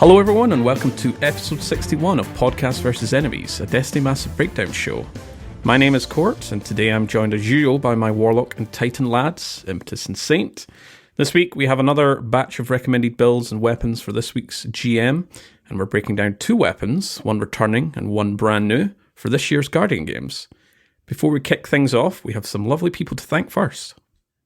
Hello everyone and welcome to episode 61 of Podcast vs Enemies, a Destiny Massive Breakdown show. My name is Court, and today I'm joined as usual by my Warlock and Titan lads, Impetus and Saint. This week we have another batch of recommended builds and weapons for this week's GM, and we're breaking down two weapons, one returning and one brand new, for this year's Guardian games. Before we kick things off, we have some lovely people to thank first.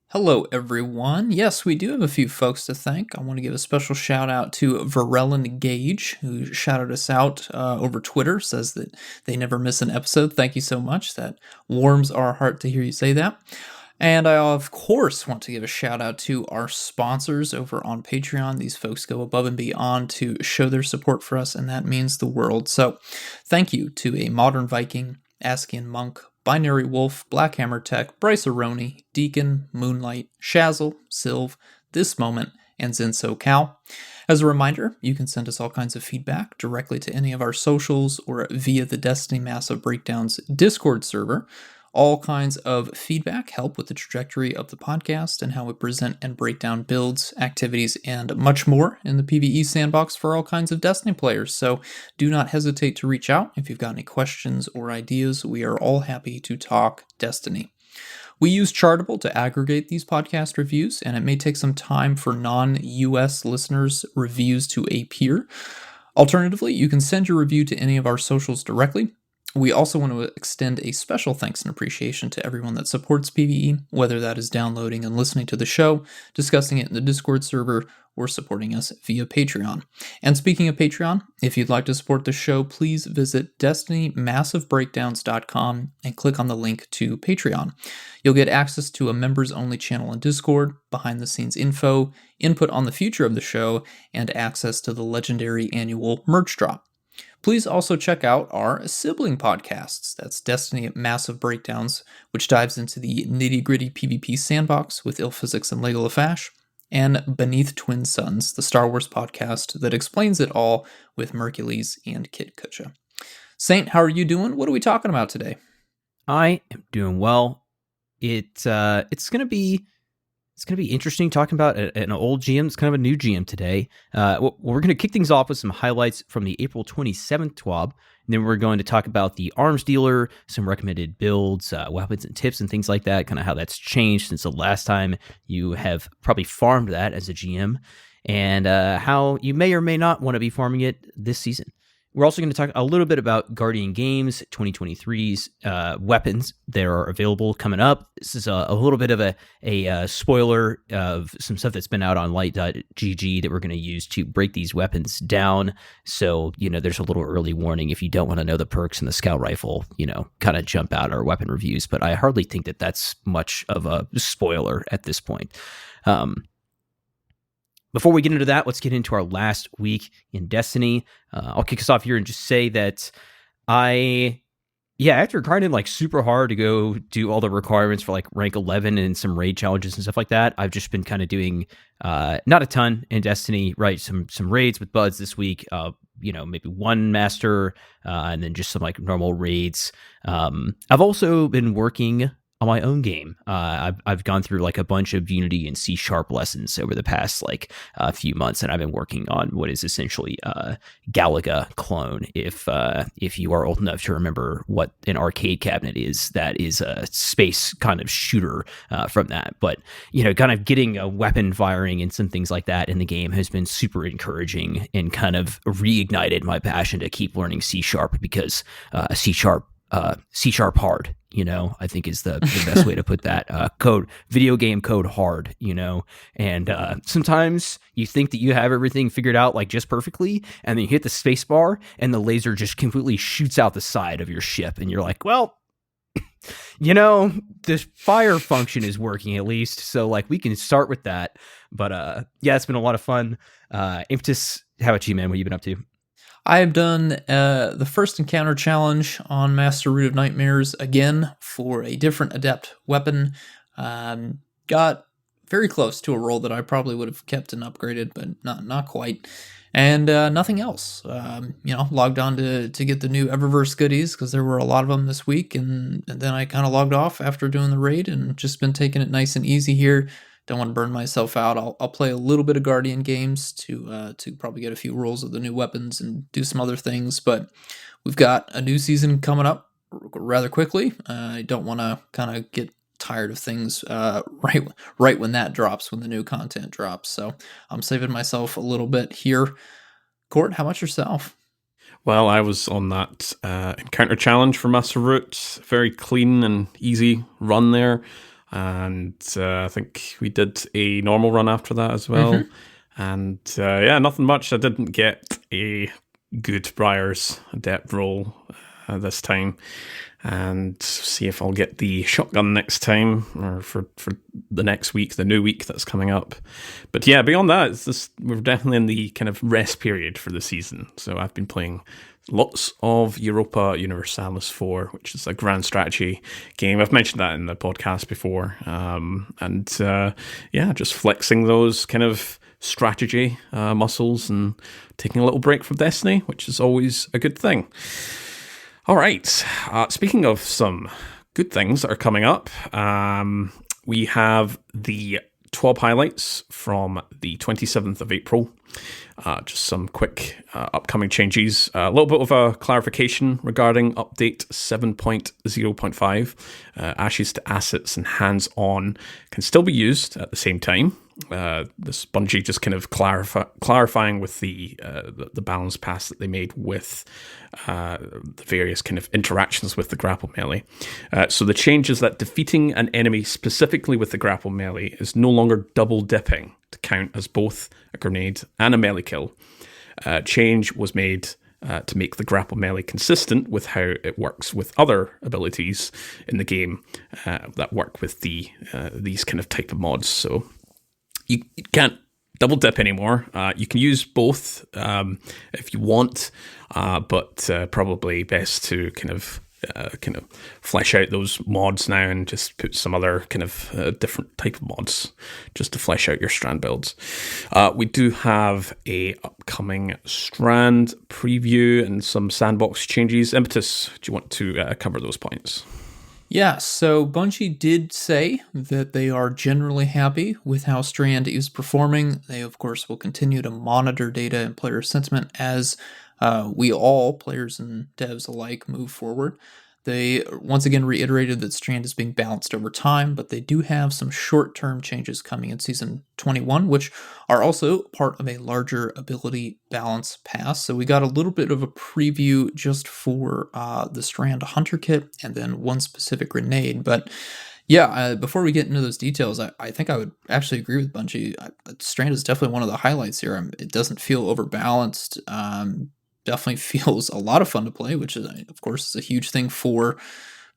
Hello, everyone. Yes, we do have a few folks to thank. I want to give a special shout out to Varellin Gage, who shouted us out over Twitter, says that they never miss an episode. Thank you so much. That warms our heart to hear you say that. And I, of course, want to give a shout out to our sponsors over on Patreon. These folks go above and beyond to show their support for us, and that means the world. So thank you to A Modern Viking, Askian Monk, Binary Wolf, Blackhammer Tech, Bryce Aroni, Deacon, Moonlight, Shazzle, Sylv, This Moment, and Zinso Cal. As a reminder, you can send us all kinds of feedback directly to any of our socials or via the Destiny Massive Breakdowns Discord server. All kinds of feedback help with the trajectory of the podcast and how we present and break down builds, activities, and much more in the PvE sandbox for all kinds of Destiny players. So do not hesitate to reach out if you've got any questions or ideas. We are all happy to talk Destiny. We use Chartable to aggregate these podcast reviews, and it may take some time for non-US listeners' reviews to appear. Alternatively, you can send your review to any of our socials directly. We also want to extend a special thanks and appreciation to everyone that supports PvE, whether that is downloading and listening to the show, discussing it in the Discord server, or supporting us via Patreon. And speaking of Patreon, if you'd like to support the show, please visit DestinyMassiveBreakdowns.com and click on the link to Patreon. You'll get access to a members-only channel in Discord, behind-the-scenes info, input on the future of the show, and access to the legendary annual merch drop. Please also check out our sibling podcasts. That's Destiny Massive Breakdowns, which dives into the nitty-gritty PvP sandbox with Illphysics and Lego LaFash, and Beneath Twin Suns, the Star Wars podcast that explains it all with Mercules and Kit Kutcha. Saint, how are you doing? What are we talking about today? I am doing well. It's gonna be interesting talking about an old GM. It's kind of a new GM today. We're going to kick things off with some highlights from the April 27th TWAB, and then we're going to talk about the arms dealer, some recommended builds, weapons and tips and things like that, kind of how that's changed since the last time you have probably farmed that as a GM, and how you may or may not want to be farming it this season. We're also going to talk a little bit about Guardian Games 2023's weapons that are available coming up. This is a little bit of a spoiler of some stuff that's been out on light.gg that we're going to use to break these weapons down. So, there's a little early warning if you don't want to know the perks in the scout rifle, kind of jump out our weapon reviews. But I hardly think that that's much of a spoiler at this point. Before we get into that, let's get into our last week in Destiny. I'll kick us off here and just say that after grinding super hard to go do all the requirements for rank 11 and some raid challenges and stuff like that, I've just been kind of doing not a ton in Destiny, right? Some raids with buds this week, maybe one master, and then just some normal raids. I've also been working on my own game. I've gone through a bunch of Unity and C# lessons over the past few months, and I've been working on what is essentially Galaga clone. If you are old enough to remember what an arcade cabinet is, that is a space kind of shooter from that. But kind of getting a weapon firing and some things like that in the game has been super encouraging and kind of reignited my passion to keep learning C# because C# hard, I think is the best way to put that. Video game code hard, and sometimes you think that you have everything figured out just perfectly, and then you hit the space bar and the laser just completely shoots out the side of your ship, and you're like, well, the fire function is working at least, so we can start with that. But it's been a lot of fun. Impetus, how about you, man? What have you been up to? I have done the first encounter challenge on Master Root of Nightmares again for a different adept weapon. Got very close to a roll that I probably would have kept and upgraded, but not quite. And nothing else. Logged on to get the new Eververse goodies because there were a lot of them this week, and then I kind of logged off after doing the raid and just been taking it nice and easy here. don't want to burn myself out. I'll play a little bit of Guardian games to probably get a few rolls of the new weapons and do some other things. But we've got a new season coming up rather quickly. I don't want to kind of get tired of things right when that drops, when the new content drops. So I'm saving myself a little bit here. Court, how about yourself? Well, I was on that encounter challenge for Master Root. Very clean and easy run there. And I think we did a normal run after that as well. And nothing much. I didn't get a good Briar's Adept roll this time. And see if I'll get the shotgun next time, or for the next week, the new week that's coming up. But yeah, beyond that, we're definitely in the kind of rest period for the season. So I've been playing lots of Europa Universalis 4, which is a grand strategy game. I've mentioned that in the podcast before. Just flexing those kind of strategy muscles and taking a little break from Destiny, which is always a good thing. All right. Speaking of some good things that are coming up, we have the 12 highlights from the 27th of April. Just some quick upcoming changes. A little bit of a clarification regarding update 7.0.5. Ashes to assets and hands-on can still be used at the same time. This Bungie just kind of clarifying with the balance pass that they made with the various kind of interactions with the grapple melee. So the change is that defeating an enemy specifically with the grapple melee is no longer double dipping to count as both a grenade and a melee kill. Change was made to make the grapple melee consistent with how it works with other abilities in the game that work with these kind of type of mods. So you can't double dip anymore. You can use both if you want, but probably best to kind of flesh out those mods now and just put some other kind of different type of mods just to flesh out your Strand builds. We do have a upcoming Strand preview and some sandbox changes. Impetus, do you want to cover those points? Yeah, so Bungie did say that they are generally happy with how Strand is performing. They, of course, will continue to monitor data and player sentiment as we all, players and devs alike, move forward. They once again reiterated that Strand is being balanced over time, but they do have some short-term changes coming in Season 21, which are also part of a larger ability balance pass. So we got a little bit of a preview just for the Strand Hunter Kit and then one specific grenade. But yeah, before we get into those details, I think I would actually agree with Bungie. Strand is definitely one of the highlights here. It doesn't feel overbalanced. Definitely feels a lot of fun to play, which is, of course, is a huge thing for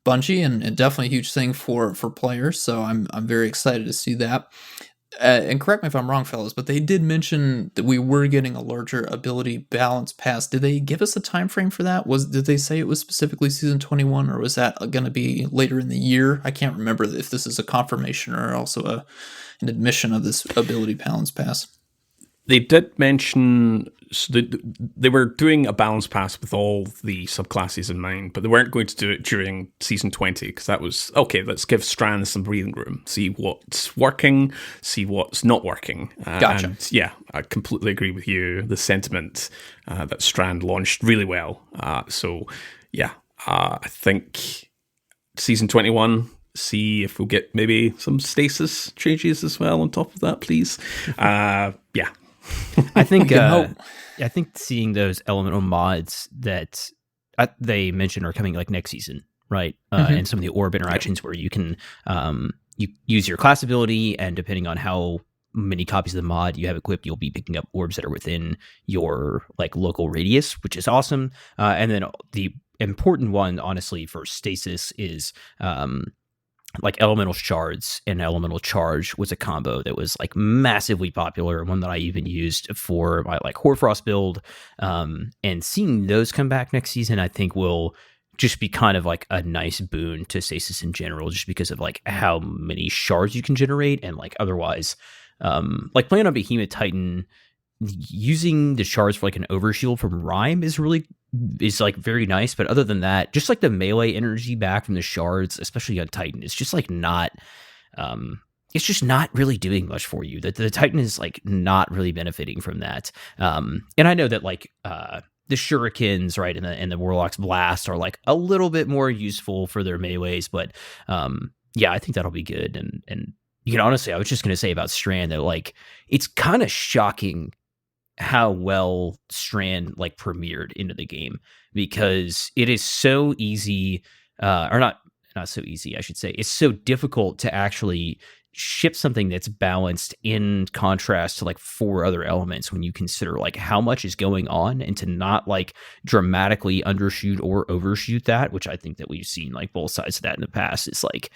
Bungie and definitely a huge thing for players. So I'm very excited to see that. And correct me if I'm wrong, fellas, but they did mention that we were getting a larger ability balance pass. Did they give us a time frame for that? Did they say it was specifically Season 21, or was that going to be later in the year? I can't remember if this is a confirmation or also an admission of this ability balance pass. They did mention they were doing a balance pass with all the subclasses in mind, but they weren't going to do it during Season 20 because that was, okay, let's give Strand some breathing room, see what's working, see what's not working. Gotcha. And yeah, I completely agree with you. The sentiment that Strand launched really well. So yeah, I think Season 21, see if we'll get maybe some stasis changes as well on top of that, please. Yeah. I think seeing those elemental mods that they mentioned are coming like next season, right? And some of the orb interactions where you can you use your class ability, and depending on how many copies of the mod you have equipped, you'll be picking up orbs that are within your like local radius, which is awesome. And then the important one, honestly, for stasis is like elemental shards and elemental charge was a combo that was like massively popular, one that I even used for my like Hoarfrost build. And seeing those come back next season, I think will just be kind of like a nice boon to stasis in general, just because of like how many shards you can generate. And like otherwise, like playing on Behemoth Titan, using the shards for like an overshield from Rime is like very nice. But other than that, just like the melee energy back from the shards, especially on Titan, it's just like not it's just not really doing much for you. The Titan is like not really benefiting from that. And I know that like the shurikens, right, and the Warlock's blast are like a little bit more useful for their melees, but yeah, I think that'll be good. And honestly, I was just gonna say about Strand that like it's kind of shocking how well Strand like premiered into the game, because it is so easy, or not so easy, I should say. It's so difficult to actually ship something that's balanced in contrast to like 4 other elements when you consider like how much is going on, and to not like dramatically undershoot or overshoot that, which I think that we've seen like both sides of that in the past. It's like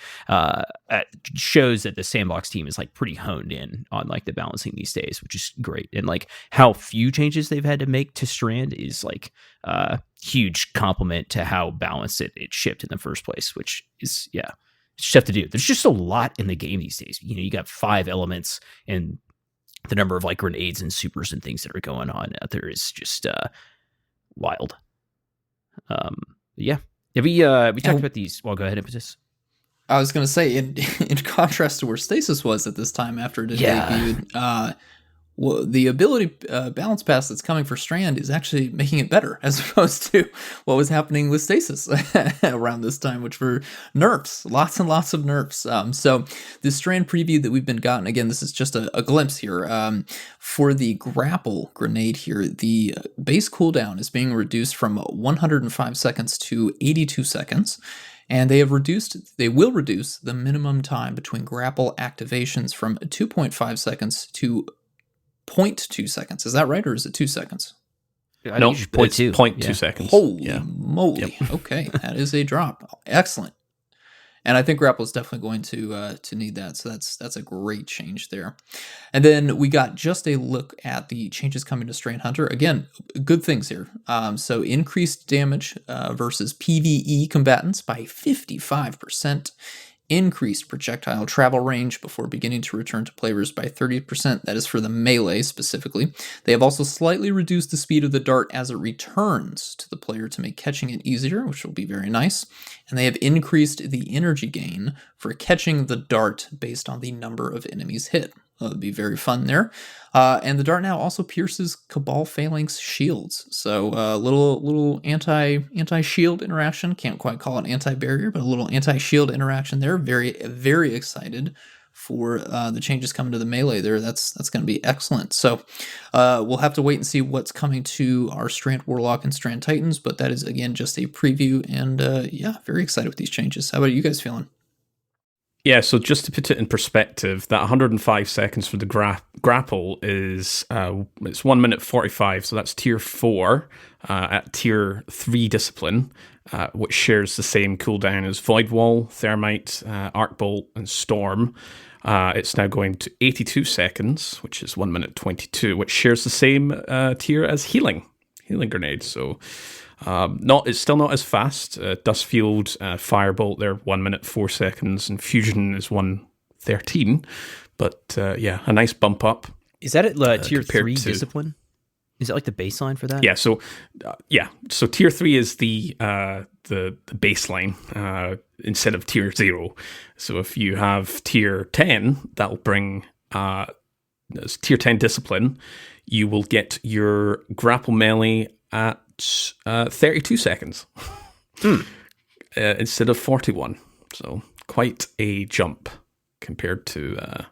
shows that the Sandbox team is like pretty honed in on like the balancing these days, which is great. And like how few changes they've had to make to Strand is like huge compliment to how balanced it shipped in the first place, which is it's tough to do. There's just a lot in the game these days. You got 5 elements, and the number of like grenades and supers and things that are going on out there is just wild. Yeah. Have we talked about these? Well, go ahead, Impetus. I was going to say, in contrast to where Stasis was at this time after it had debuted, well, the ability balance pass that's coming for Strand is actually making it better, as opposed to what was happening with Stasis around this time, which were nerfs, lots and lots of nerfs. So this Strand preview that we've been gotten, again, this is just a glimpse here. For the grapple grenade here, the base cooldown is being reduced from 105 seconds to 82 seconds. And they will reduce the minimum time between grapple activations from 2.5 seconds to 0.2 seconds. Is that right, or is it 2 seconds? No, it's 0.2 seconds. Holy moly. Yep. Okay, that is a drop. Excellent. And I think grapple is definitely going to need that, so that's a great change there. And then we got just a look at the changes coming to Strand Hunter. Again, good things here. So increased damage versus PvE combatants by 55%. Increased projectile travel range before beginning to return to players by 30%. That is for the melee specifically. They have also slightly reduced the speed of the dart as it returns to the player to make catching it easier, which will be very nice. And they have increased the energy gain for catching the dart based on the number of enemies hit. That'll be very fun there. And the dart now also pierces Cabal Phalanx shields. So little anti-shield interaction. Can't quite call it anti-barrier, but a little anti-shield interaction there. Very, very excited for the changes coming to the melee there. That's going to be excellent. So we'll have to wait and see what's coming to our Strand Warlock and Strand Titans, but that is, again, just a preview. And very excited with these changes. How about you guys feeling? Yeah, so just to put it in perspective, that 105 seconds for the grapple is it's 1 minute 45, so that's tier 4 at tier 3 discipline, which shares the same cooldown as Void Wall, Thermite, Arc Bolt, and Storm. It's now going to 82 seconds, which is 1 minute 22, which shares the same tier as Healing Grenade. So it's still not as fast. Dustfield, Firebolt, they're 1 minute 4 seconds, and Fusion is 1:13. But a nice bump up. Is that at tier 3 discipline? Is that like the baseline for that? Yeah. So tier 3 is the baseline instead of tier 0. So if you have tier 10, that'll bring tier 10 discipline. You will get your grapple melee at 32 seconds instead of 41. So quite a jump compared to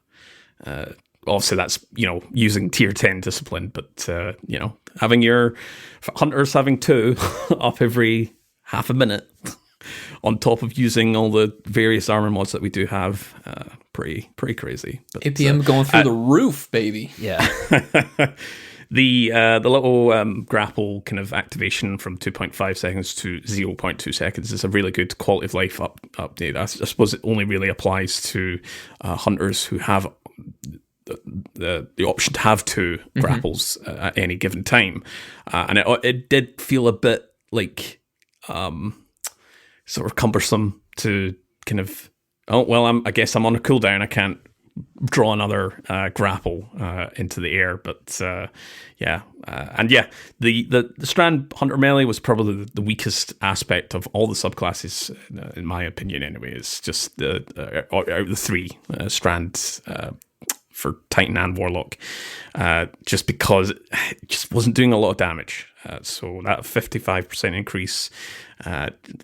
obviously that's using tier 10 discipline, but having your hunters having 2 up every half a minute on top of using all the various armor mods that we do have, pretty crazy. But, APM going through the roof, baby. Yeah. The little grapple kind of activation from 2.5 seconds to 0.2 seconds is a really good quality of life update. I suppose it only really applies to hunters who have the option to have 2 grapples at any given time, and it did feel a bit like sort of cumbersome to kind of I guess I'm on a cooldown. I can't draw another grapple into the air. But the Strand Hunter melee was probably the weakest aspect of all the subclasses, in my opinion. Anyway, it's just out of the three Strands. For Titan and Warlock, just because it just wasn't doing a lot of damage. So that 55% increase,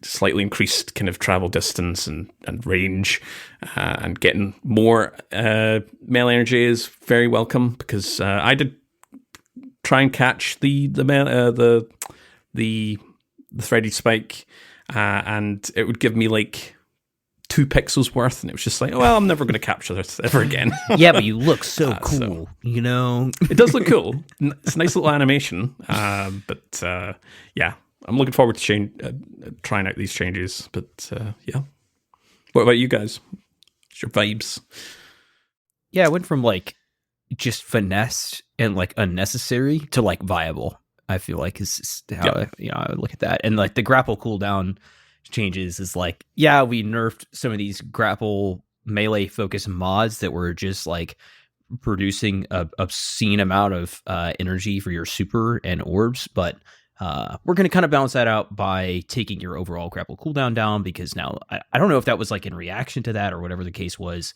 slightly increased kind of travel distance and range, and getting more melee energy is very welcome, because I did try and catch the threaded spike, and it would give me like 2 pixels worth, and it was just like, well, I'm never going to capture this ever again. Yeah, but you look so cool, you know? It does look cool. It's a nice little animation, but I'm looking forward to trying out these changes, but What about you guys? What's your vibes? Yeah, I went from like just finesse and like unnecessary to like viable. I feel like is how I would look at that. And like the grapple cooldown changes is like, yeah, we nerfed some of these grapple melee focus mods that were just like producing a obscene amount of energy for your super and orbs, but we're going to kind of balance that out by taking your overall grapple cooldown down, because now I don't know if that was like in reaction to that or whatever the case was,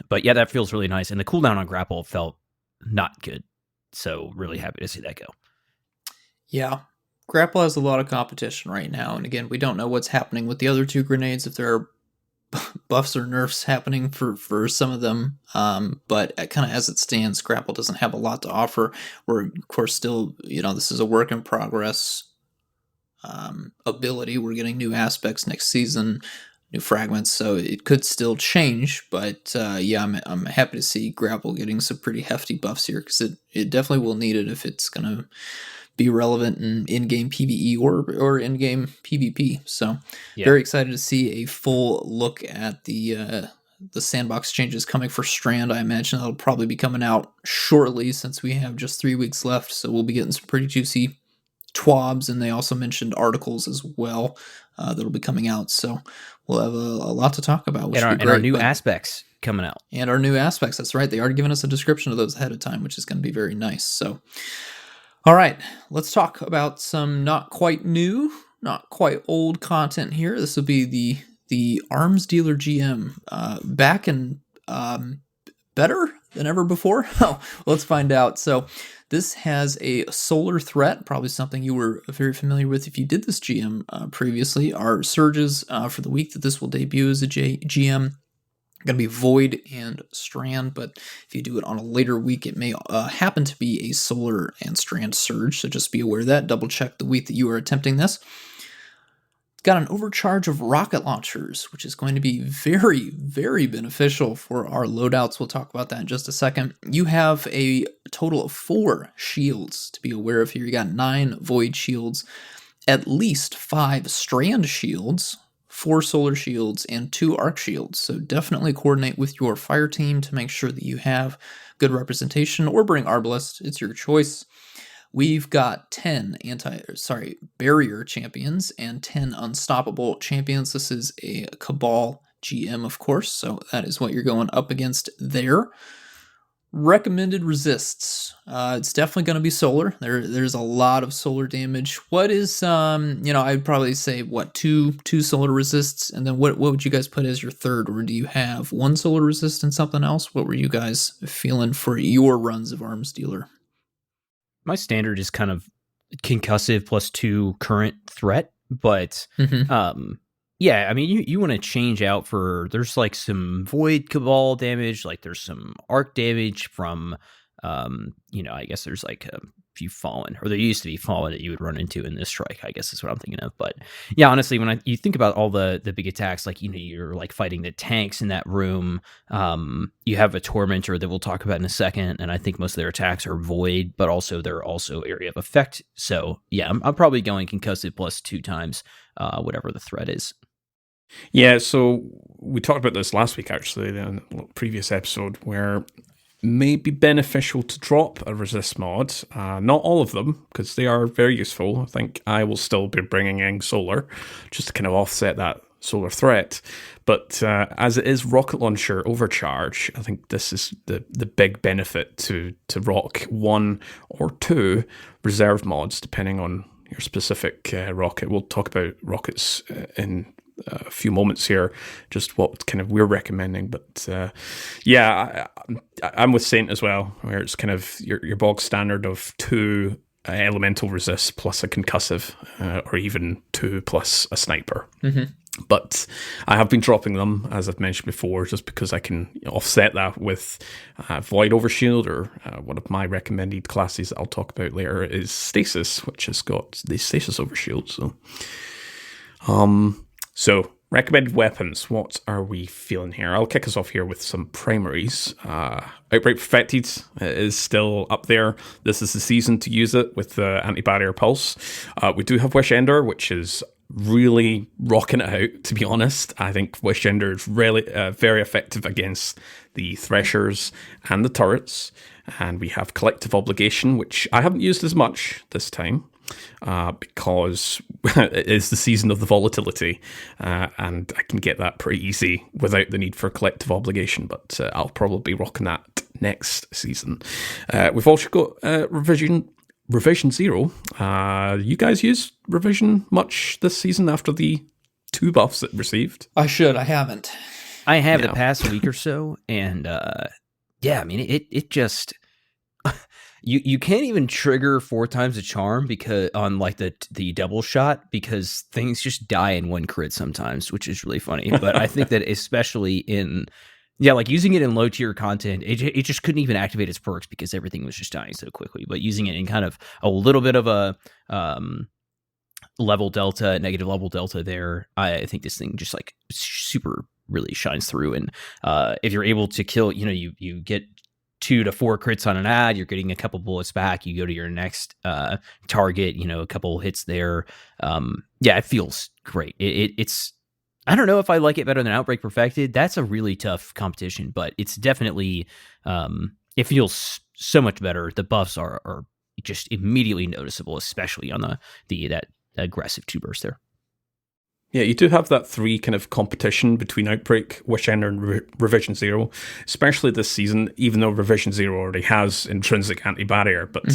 but yeah, that feels really nice, and the cooldown on grapple felt not good, so really happy to see that go. Yeah. Grapple has a lot of competition right now, and again, we don't know what's happening with the other 2 grenades, if there are buffs or nerfs happening for some of them, but kind of as it stands, Grapple doesn't have a lot to offer. We're, of course, still, this is a work in progress ability. We're getting new aspects next season, new fragments, so it could still change, but I'm happy to see Grapple getting some pretty hefty buffs here, because it definitely will need it if it's going to be relevant in-game PvE or in-game PvP. So very excited to see a full look at the sandbox changes coming for Strand. I imagine that'll probably be coming out shortly, since we have just 3 weeks left. So we'll be getting some pretty juicy TWABs, and they also mentioned articles as well that'll be coming out. So we'll have a lot to talk about, which and our new aspects coming out. And our new aspects, that's right. They already given us a description of those ahead of time, which is going to be very nice. So all right, let's talk about some not quite new, not quite old content here. This will be the Arms Dealer GM, back and better than ever before. Let's find out. So this has a solar threat, probably something you were very familiar with if you did this GM previously. Our surges for the week that this will debut as a GM going to be Void and Strand, but if you do it on a later week, it may happen to be a Solar and Strand surge, so just be aware of that. Double check the week that you are attempting this. It's got an overcharge of rocket launchers, which is going to be very, very beneficial for our loadouts. We'll talk about that in just a second. You have a total of 4 shields to be aware of here. You got 9 Void shields, at least 5 Strand shields, 4 solar shields, and 2 arc shields. So definitely coordinate with your fire team to make sure that you have good representation, or bring Arbalest. It's your choice. We've got 10 barrier champions and 10 unstoppable champions. This is a Cabal GM, of course, so that is what you're going up against there. Recommended resists. It's definitely going to be solar. There's a lot of solar damage. What is I'd probably say two solar resists, and then what would you guys put as your third, or do you have 1 solar resist and something else? What were you guys feeling for your runs of Arms Dealer? My standard is kind of concussive plus 2 current threat, but yeah, I mean, you want to change out there's like some Void Cabal damage, like there's some Arc damage from, I guess there's like a few Fallen, or there used to be Fallen that you would run into in this strike, I guess is what I'm thinking of. But yeah, honestly, when you think about all the big attacks, like, you're like fighting the tanks in that room, you have a Tormentor that we'll talk about in a second, and I think most of their attacks are Void, but also they're also area of effect. So yeah, I'm probably going concussive plus 2 times whatever the threat is. Yeah, so we talked about this last week, actually, in a previous episode, where it may be beneficial to drop a resist mod. Not all of them, because they are very useful. I think I will still be bringing in solar, just to kind of offset that solar threat. But as it is rocket launcher overcharge, I think this is the big benefit to rock 1 or 2 reserve mods, depending on your specific rocket. We'll talk about rockets in a few moments here, just what kind of we're recommending. But I'm with Saint as well, where it's kind of your bog standard of 2 elemental resists plus a concussive, or even 2 plus a sniper. Mm-hmm. But I have been dropping them, as I've mentioned before, just because I can offset that with Void Overshield, or one of my recommended classes that I'll talk about later is Stasis, which has got the Stasis Overshield. So recommended weapons, what are we feeling here? I'll kick us off here with some primaries. Outbreak Perfected is still up there. This is the season to use it with the Anti-Barrier Pulse. We do have Wish Ender, which is really rocking it out, to be honest. I think Wish Ender is really very effective against the Threshers and the turrets. And we have Collective Obligation, which I haven't used as much this time, because it is the season of the volatility, and I can get that pretty easy without the need for Collective Obligation, but I'll probably be rocking that next season. We've also got Revision 0. You guys use Revision much this season after the 2 buffs it received? I haven't. I have the past week or so, and I mean, it just... You can't even trigger 4 times a charm because on like the double shot, because things just die in 1 crit sometimes, which is really funny. But I think that especially in like using it in low tier content, it just couldn't even activate its perks because everything was just dying so quickly. But using it in kind of a little bit of a negative level delta there, I think this thing just like super really shines through. And if you're able to kill, you get 2 to 4 crits on an ad, you're getting a couple bullets back, you go to your next target, a couple hits there. It feels great. It's I don't know if I like it better than Outbreak Perfected. That's a really tough competition, but it's definitely it feels so much better. The buffs are just immediately noticeable, especially on that aggressive 2 burst there. Yeah, you do have that 3 kind of competition between Outbreak, Wish Ender, and Revision 0, especially this season, even though Revision 0 already has intrinsic anti-barrier. But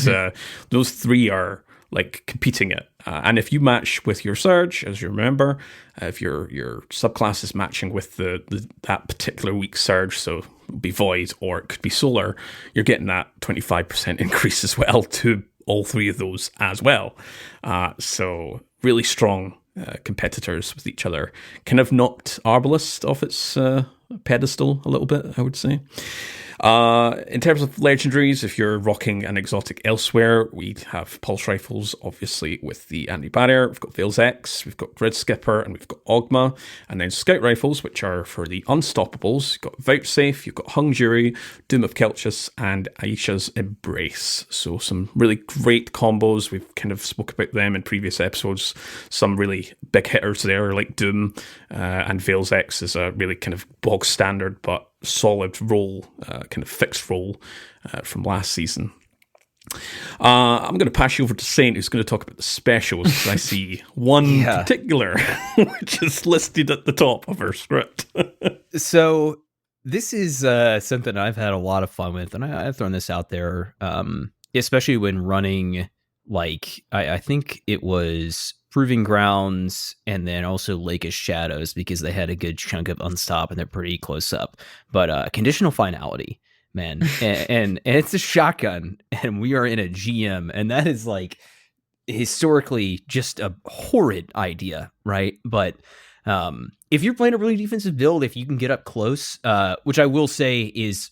those 3 are like competing it. And if you match with your Surge, as you remember, if your subclass is matching with that particular weak Surge, so it would be Void or it could be Solar, you're getting that 25% increase as well to all 3 of those as well. So really strong competitors with each other. Kind of knocked Arbalest off its pedestal a little bit, I would say. In terms of legendaries, if you're rocking an exotic elsewhere, we have Pulse Rifles, obviously, with the anti-barrier. We've got Veil's X, we've got Grid Skipper, and we've got Ogma. And then Scout Rifles, which are for the Unstoppables. You've got Vouchsafe, you've got Hung Jury, Doom of Kelchus, and Aisha's Embrace. So some really great combos. We've kind of spoke about them in previous episodes. Some really big hitters there, like Doom, and Veil's X is a really kind of bog standard, but solid role, kind of fixed role from last season. I'm going to pass you over to Saint, who's going to talk about the specials, because I see one particular, which is listed at the top of our script. So this is something I've had a lot of fun with, and I've thrown this out there, especially when running, like, I think it was Proving Grounds and then also Lake of Shadows, because they had a good chunk of Unstop and they're pretty close up. But Conditional Finality, man, and it's a shotgun, and we are in a GM, and that is like historically just a horrid idea, right? But if you're playing a really defensive build, if you can get up close, which I will say is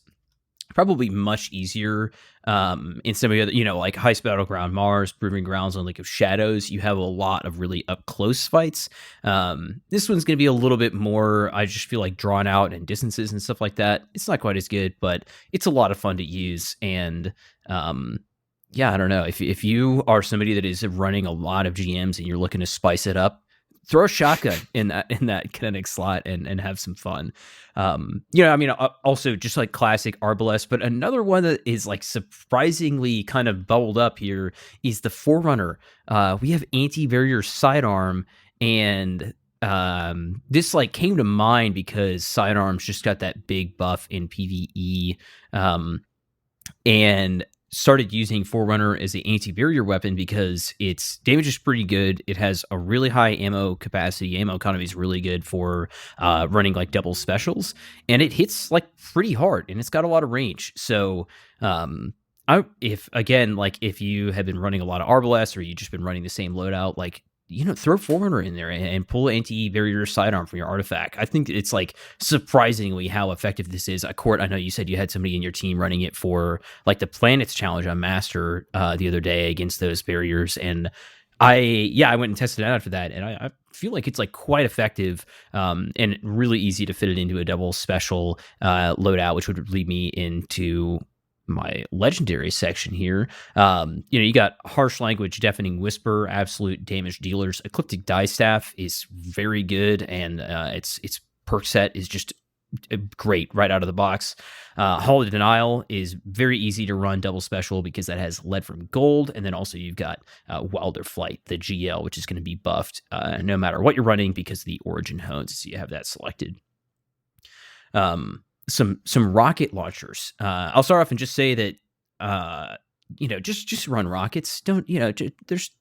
probably much easier in some of the other, like Heist Battleground Mars, Proving Grounds, and Lake of Shadows, you have a lot of really up close fights. This one's going to be a little bit more, I just feel like, drawn out and distances and stuff like that. It's not quite as good, but it's a lot of fun to use. And I don't know, if you are somebody that is running a lot of GMs and you're looking to spice it up, throw a shotgun in that kinetic slot and have some fun. Also just like classic Arbalest, but another one that is like surprisingly kind of bubbled up here is the Forerunner. We have anti-barrier sidearm, and this like came to mind because sidearms just got that big buff in PvE, and started using Forerunner as the anti-barrier weapon because its damage is pretty good. It has a really high ammo capacity. Ammo economy is really good for running like double specials, and it hits like pretty hard, and it's got a lot of range. So if you have been running a lot of Arbalest, or you just been running the same loadout, like, throw Forerunner in there and pull anti-barrier sidearm from your artifact. I think it's like surprisingly how effective this is. Court, I know you said you had somebody in your team running it for like the Planets Challenge on Master the other day against those barriers, and I went and tested it out for that, and I feel like it's like quite effective, and really easy to fit it into a double special loadout, which would lead me into my legendary section here. You got Harsh Language, Deafening Whisper, Absolute Damage Dealers. Ecliptic Distaff is very good, and its perk set is just great right out of the box. Hall of Denial is very easy to run double special because that has Lead from Gold, and then also you've got Wilder Flight, the GL, which is going to be buffed no matter what you're running because of the Origin Hones, so you have that selected. Some rocket launchers. I'll start off and just say that just run rockets. Don't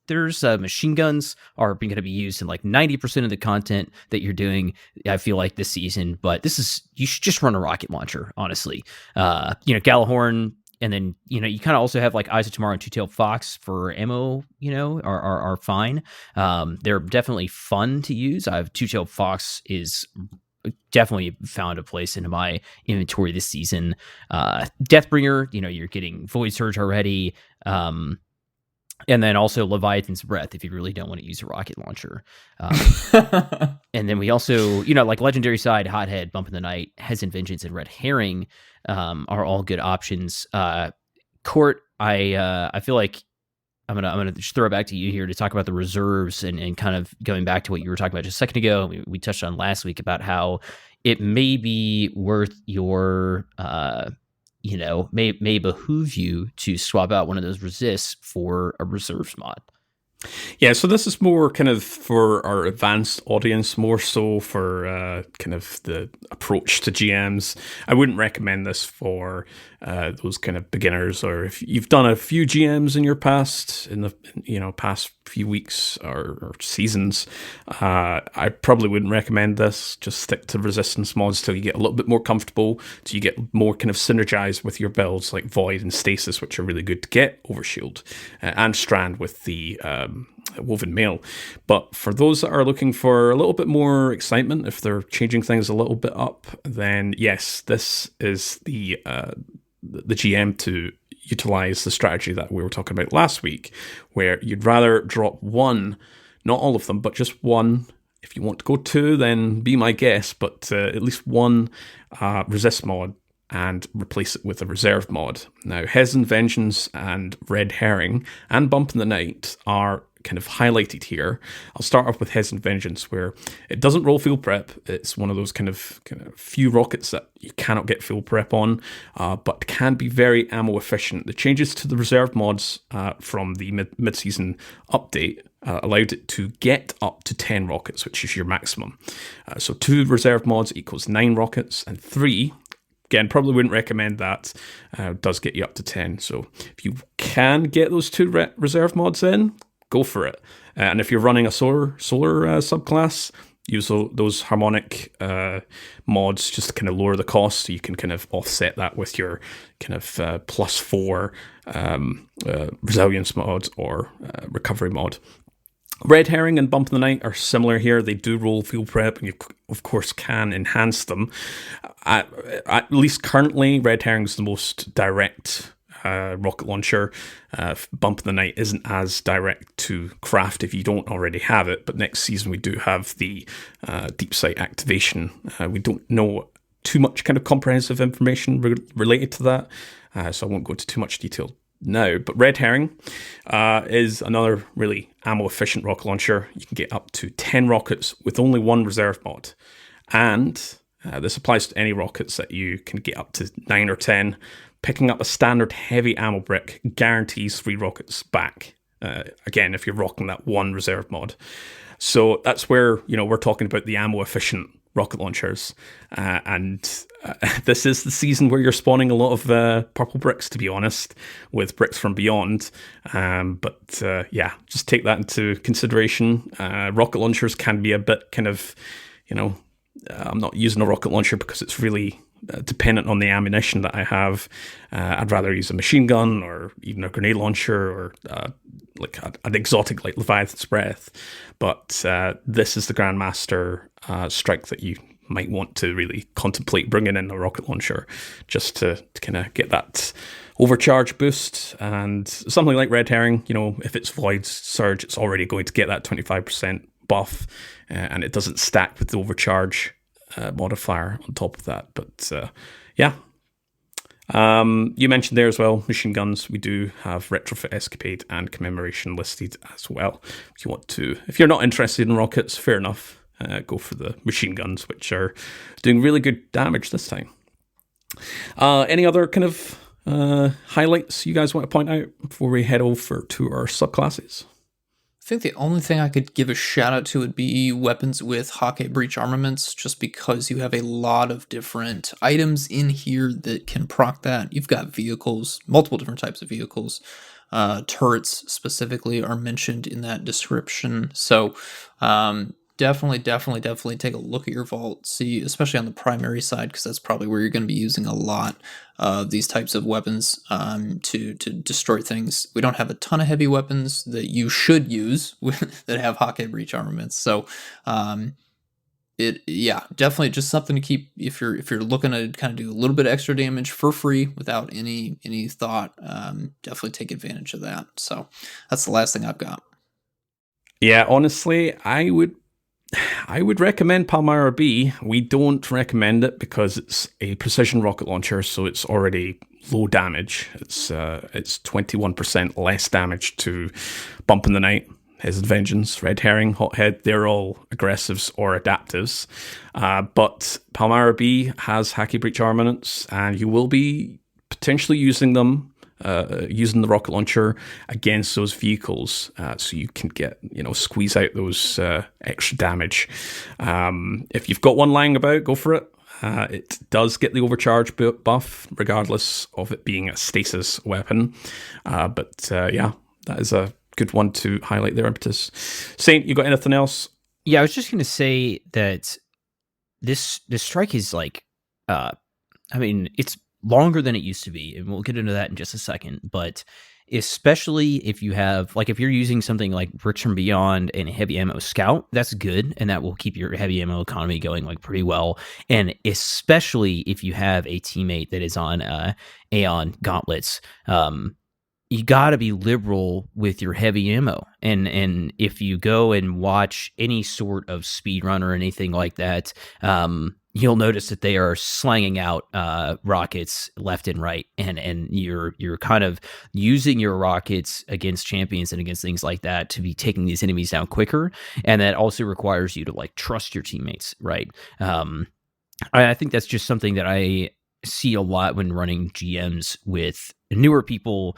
there's machine guns are going to be used in like 90% of the content that you're doing, I feel like, this season, but you should just run a rocket launcher, honestly. Gallahorn, and then you kind of also have like Eyes of Tomorrow and Two-Tailed Fox for ammo, are fine. They're definitely fun to use. Two-Tailed Fox is definitely found a place into my inventory this season. Deathbringer, you're getting Void Surge already, and then also Leviathan's Breath if you really don't want to use a rocket launcher. And then we also, like legendary side, Hothead, Bump in the Night, Hesitant Vengeance, and Red Herring are all good options. Court, I feel like I'm gonna just throw it back to you here to talk about the reserves and kind of going back to what you were talking about just a second ago. We touched on last week about how it may be worth your, may behoove you to swap out one of those resists for a reserves mod. Yeah, so this is more kind of for our advanced audience, more so for kind of the approach to GMs. I wouldn't recommend this for those kind of beginners, or if you've done a few GMs in your past, in the past few weeks or seasons. I probably wouldn't recommend this. Just stick to resistance mods till you get a little bit more comfortable, till you get more kind of synergized with your builds like Void and Stasis, which are really good to get, Overshield, and Strand with the Woven Mail. But for those that are looking for a little bit more excitement, if they're changing things a little bit up, then yes, this is the GM to utilize the strategy that we were talking about last week, where you'd rather drop one, not all of them, but just one. If you want to go two, then be my guest, but at least one resist mod and replace it with a reserve mod. Now, Hesitant Vengeance and Red Herring and Bump in the Night are kind of highlighted here. I'll start off with Hesitant Vengeance, where it doesn't roll field prep. It's one of those kind of few rockets that you cannot get field prep on, but can be very ammo efficient. The changes to the reserve mods from the mid-season update allowed it to get up to 10 rockets, which is your maximum. So 2 reserve mods equals 9 rockets, and 3, again, probably wouldn't recommend that, does get you up to 10. So if you can get those 2 reserve mods in, go for it. And if you're running a solar subclass, use those harmonic mods just to kind of lower the cost, so you can kind of offset that with your kind of +4 resilience mod or recovery mod. Red Herring and Bump in the Night are similar here. They do roll field prep, and you, of course, can enhance them. At least currently, Red Herring's the most direct rocket launcher. Bump in the Night isn't as direct to craft if you don't already have it, but next season we do have the deep sight activation. We don't know too much kind of comprehensive information related to that, so I won't go into too much detail now. But Red Herring is another really ammo efficient rocket launcher. You can get up to 10 rockets with only 1 reserve mod, and this applies to any rockets that you can get up to 9 or 10. Picking up a standard heavy ammo brick guarantees 3 rockets back Again, if you're rocking that one reserve mod. So that's where, we're talking about the ammo efficient rocket launchers. And this is the season where you're spawning a lot of purple bricks, to be honest, with bricks from beyond. But just take that into consideration. Rocket launchers can be a bit kind of, I'm not using a rocket launcher because it's really dependent on the ammunition that I have. I'd rather use a machine gun or even a grenade launcher or like an exotic like Leviathan's Breath. But this is the Grandmaster strike that you might want to really contemplate bringing in a rocket launcher just to kind of get that overcharge boost. And something like Red Herring, if it's Void Surge, it's already going to get that 25% buff, and it doesn't stack with the overcharge modifier on top of that. But you mentioned there as well, machine guns. We do have Retrofit Escapade and Commemoration listed as well. If you're not interested in rockets, fair enough. Go for the machine guns, which are doing really good damage this time. Any other kind of highlights you guys want to point out before we head over to our subclasses? I think the only thing I could give a shout out to would be weapons with Hake Breach armaments, just because you have a lot of different items in here that can proc that. You've got vehicles, multiple different types of vehicles. Turrets specifically are mentioned in that description. So definitely take a look at your vault. See, especially on the primary side, because that's probably where you're going to be using a lot of these types of weapons to destroy things. We don't have a ton of heavy weapons that you should use that have Hake Breach armaments. So definitely just something to keep if you're looking to kind of do a little bit of extra damage for free without any thought. Definitely take advantage of that. So that's the last thing I've got. Yeah, honestly, I would recommend Palmyra B. We don't recommend it because it's a precision rocket launcher, so it's already low damage. It's 21% less damage to Bump in the Night, His Vengeance, Red Herring, Hothead. They're all aggressives or adaptives. But Palmyra B has Hake Breach armaments, and you will be potentially using them. Using the rocket launcher against those vehicles, so you can get, squeeze out those extra damage. If you've got one lying about, go for it. It does get the overcharge buff, regardless of it being a stasis weapon. But that is a good one to highlight there, Impetus. Saint, you got anything else? Yeah, I was just going to say that this strike is like, it's longer than it used to be, and we'll get into that in just a second. But especially if you have, like, if you're using something like Bricks from Beyond and Heavy Ammo Scout, that's good, and that will keep your heavy ammo economy going like pretty well. And especially if you have a teammate that is on Aeon Gauntlets, you got to be liberal with your heavy ammo. And if you go and watch any sort of speed run or anything like that, you'll notice that they are slanging out rockets left and right, and you're kind of using your rockets against champions and against things like that to be taking these enemies down quicker, and that also requires you to like trust your teammates, right? I think that's just something that I see a lot when running GMs with newer people,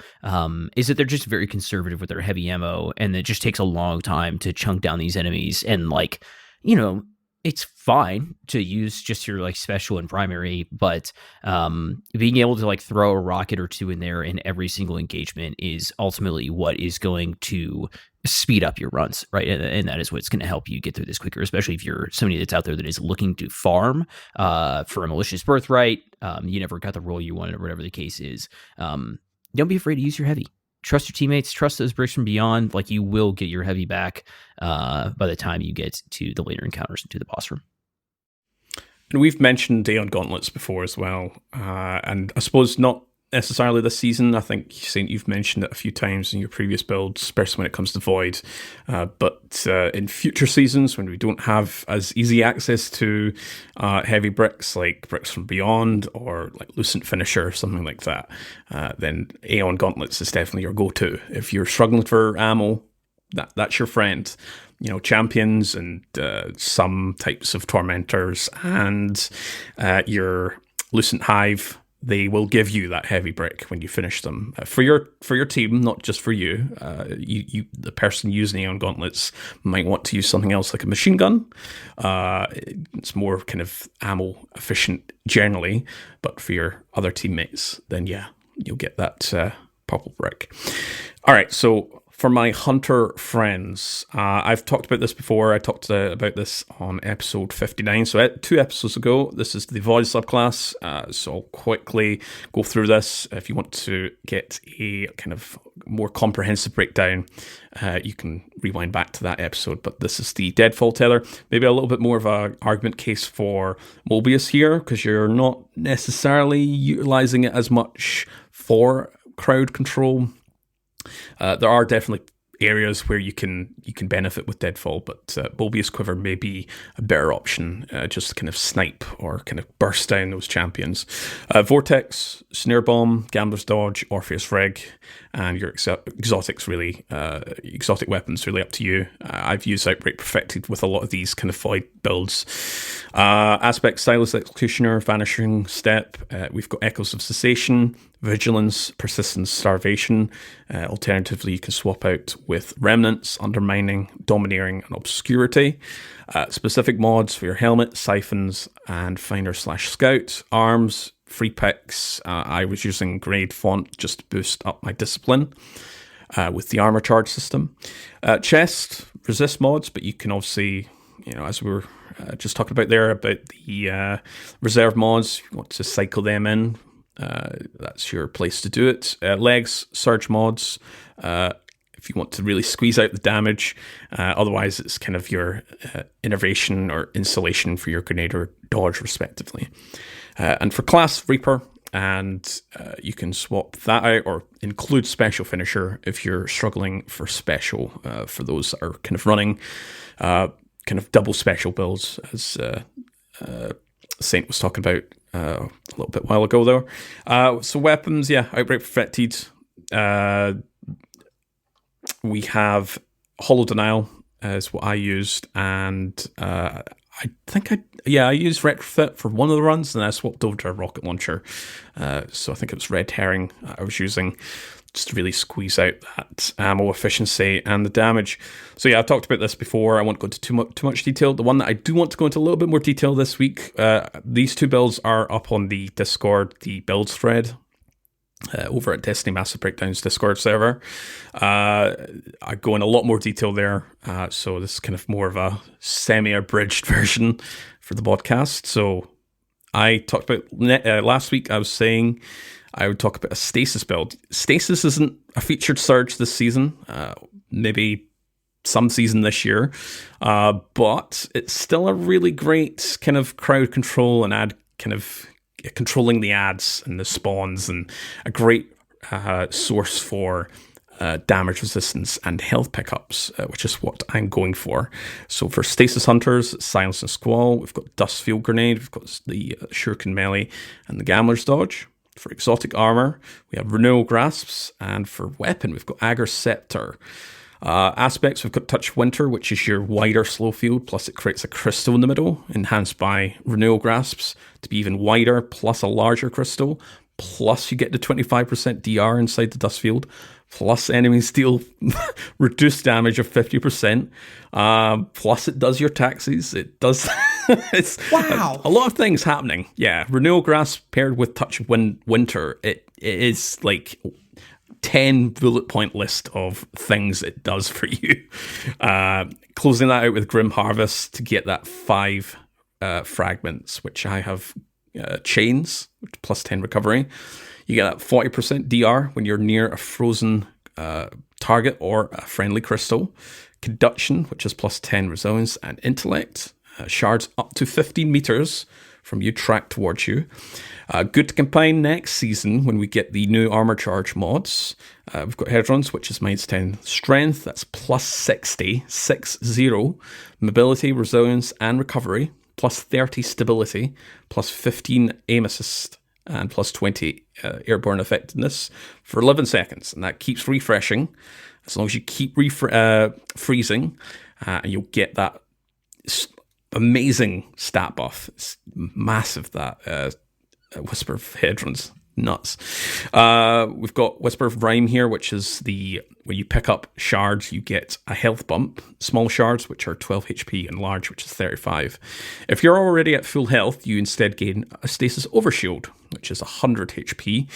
is that they're just very conservative with their heavy ammo, and it just takes a long time to chunk down these enemies. And like, it's fine to use just your like special and primary, but being able to like throw a rocket or two in there in every single engagement is ultimately what is going to speed up your runs, right? And that is what's going to help you get through this quicker, especially if you're somebody that's out there that is looking to farm for a malicious birthright. You never got the role you wanted or whatever the case is. Don't be afraid to use your heavy. Trust your teammates, trust those Bricks from Beyond. Like, you will get your heavy back by the time you get to the later encounters and to the boss room. And we've mentioned Aeon Gauntlets before as well. And I suppose not necessarily this season. I think, Saint, you've mentioned it a few times in your previous builds, especially when it comes to Void. But in future seasons, when we don't have as easy access to heavy bricks like Bricks from Beyond or like Lucent Finisher or something like that, then Aeon Gauntlets is definitely your go-to. If you're struggling for ammo, that's your friend. Champions and some types of Tormentors and your Lucent Hive they will give you that heavy brick when you finish them for your team, not just for you. You the person using Neon Gauntlets might want to use something else like a machine gun. It's more kind of ammo efficient generally, but for your other teammates, then yeah, you'll get that purple brick. All right, so for my hunter friends, I've talked about this before. I talked about this on episode 59, so 2 episodes ago. This is the Void subclass, so I'll quickly go through this. If you want to get a kind of more comprehensive breakdown, you can rewind back to that episode, but this is the Deadfall Tether. Maybe a little bit more of an argument case for Mobius here, because you're not necessarily utilizing it as much for crowd control. There are definitely areas where you can benefit with Deadfall, but Mobius Quiver may be a better option, just to kind of snipe or kind of burst down those champions. Vortex, Snare Bomb, Gambler's Dodge, Orpheus Rig, and your exotics really, exotic weapons really up to you. I've used Outbreak Perfected with a lot of these kind of Void builds. Aspect, Silas Executioner, Vanishing Step. We've got Echoes of Cessation, Vigilance, Persistence, Starvation. Alternatively, you can swap out with Remnants, Undermining, Domineering, and Obscurity. Specific mods for your Helmet, Siphons, and Finder/Scout. Arms, free picks. I was using Grade Font just to boost up my discipline with the Armor Charge system. Chest, resist mods, but you can obviously, as we were just talking about there, about the reserve mods, you want to cycle them in. That's your place to do it. Legs, surge mods, if you want to really squeeze out the damage. Otherwise, it's kind of your innervation or insulation for your grenade or dodge, respectively. And for class, Reaper, and you can swap that out or include Special Finisher if you're struggling for Special, for those that are kind of running kind of double special builds, as Saint was talking about a little bit while ago there. So weapons, yeah, Outbreak Perfected. We have Hollow Denial is what I used, and I used Retrofit for one of the runs, and I swapped over to a rocket launcher. So I think it was Red Herring I was using, just to really squeeze out that ammo efficiency and the damage. So yeah, I've talked about this before. I won't go into too much detail. The one that I do want to go into a little bit more detail this week, these 2 builds are up on the Discord, the builds thread, over at Destiny Massive Breakdown's Discord server. I go in a lot more detail there, so this is kind of more of a semi-abridged version for the podcast. So I talked about, last week I was saying I would talk about a Stasis build. Stasis isn't a featured surge this season, maybe some season this year, but it's still a really great kind of crowd control and ad kind of controlling the ads and the spawns, and a great source for damage resistance and health pickups, which is what I'm going for. So for Stasis Hunters, Silence and Squall, we've got Dust Field Grenade, we've got the Shuriken Melee, and the Gambler's Dodge. For exotic armor, we have Renewal Grasps, and for weapon, we've got Agar's Scepter. Aspects, we've got Touch Winter, which is your wider slow field, plus it creates a crystal in the middle, enhanced by Renewal Grasps to be even wider, plus a larger crystal, plus you get the 25% DR inside the dust field, plus enemies deal reduced damage of 50%, plus it does your taxes, it does... it's wow, a lot of things happening. Yeah, Renewal Grasp paired with Touch Winter, it is like 10 bullet point list of things it does for you. Closing that out with Grim Harvest to get that 5 fragments, which I have chains, plus 10 recovery. You get that 40% DR when you're near a frozen target or a friendly crystal. Conduction, which is plus 10 resilience, and intellect. Shards up to 15 meters from you track towards you. Good to combine next season when we get the new armor charge mods. We've got Hedrons, which is minus 10 strength. That's plus 60 mobility, resilience, and recovery. Plus 30 stability. Plus 15 aim assist. And plus 20 airborne effectiveness for 11 seconds. And that keeps refreshing. As long as you keep freezing, and you'll get that amazing stat buff. It's massive, that Whisper of Hedron's nuts. We've got Whisper of Rhyme here, which is when you pick up shards, you get a health bump. Small shards, which are 12 HP, and large, which is 35. If you're already at full health, you instead gain a Stasis Overshield, which is 100 HP,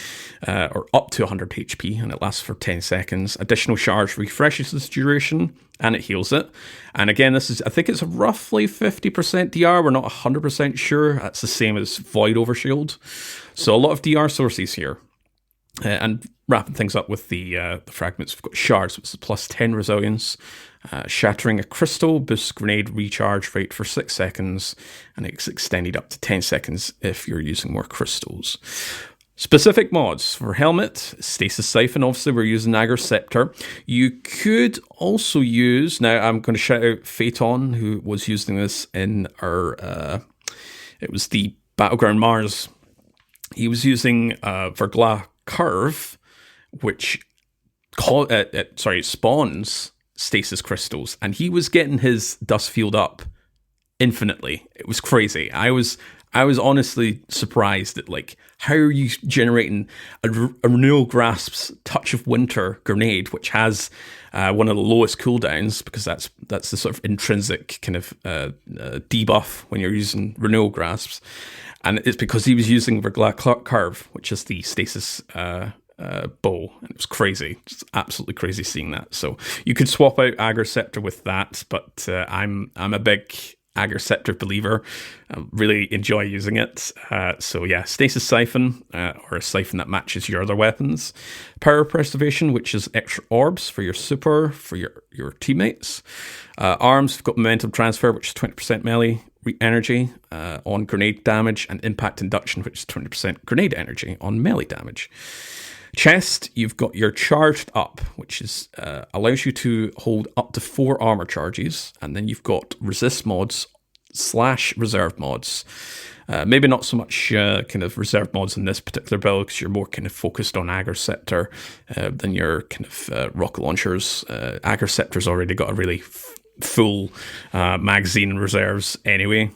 or up to 100 HP, and it lasts for 10 seconds. Additional shards refreshes this duration, and it heals it. And again, I think it's roughly 50% DR. We're not 100% sure. That's the same as Void Overshield. So a lot of DR sources here. And wrapping things up with the fragments, we've got shards, which is plus 10 resilience. Shattering a crystal boosts grenade recharge rate for 6 seconds, and it's extended up to 10 seconds if you're using more crystals. Specific mods for helmet, Stasis Siphon. Obviously, we're using Agar Scepter. You could also use, now I'm going to shout out Phaeton, who was using this in our, it was the Battleground Mars. He was using Vergla Curve, which spawns stasis crystals, and he was getting his dust field up infinitely. It was crazy. I was honestly surprised at how are you generating a Renewal Grasp's Touch of Winter grenade, which has one of the lowest cooldowns, because that's the sort of intrinsic kind of debuff when you're using Renewal Grasps. And it's because he was using Vergla Curve, which is the stasis bow. And it was crazy. Just absolutely crazy seeing that. So you could swap out Agar Scepter with that, but I'm a big Agar Scepter believer. I really enjoy using it. So yeah, Stasis Siphon, or a siphon that matches your other weapons. Power Preservation, which is extra orbs for your super, for your teammates. Arms, we've got Momentum Transfer, which is 20% melee energy on grenade damage, and Impact Induction, which is 20% grenade energy on melee damage. Chest, you've got your Charged Up, which is allows you to hold up to 4 armor charges, and then you've got Resist mods / Reserve mods. Maybe not so much kind of reserve mods in this particular build, because you're more kind of focused on Agar Scepter than your kind of rocket launchers. Agar Scepter's already got a really full magazine reserves anyway.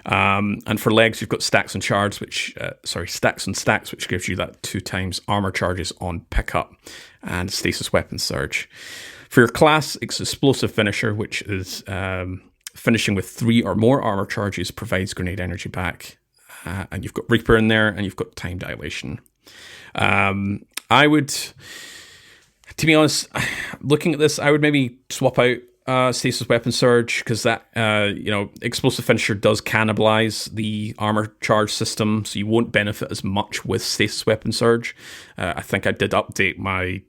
And for legs, you've got Stacks on Shards, Stacks on Stacks, which gives you that 2 times armor charges on pickup, and Stasis Weapon Surge. For your class, it's Explosive Finisher, which is finishing with 3 or more armor charges, provides grenade energy back. And you've got Reaper in there, and you've got Time Dilation. I would, to be honest, looking at this, I would maybe swap out Stasis Weapon Surge, because that Explosive Finisher does cannibalize the armor charge system, so you won't benefit as much with Stasis Weapon Surge. I think I did update my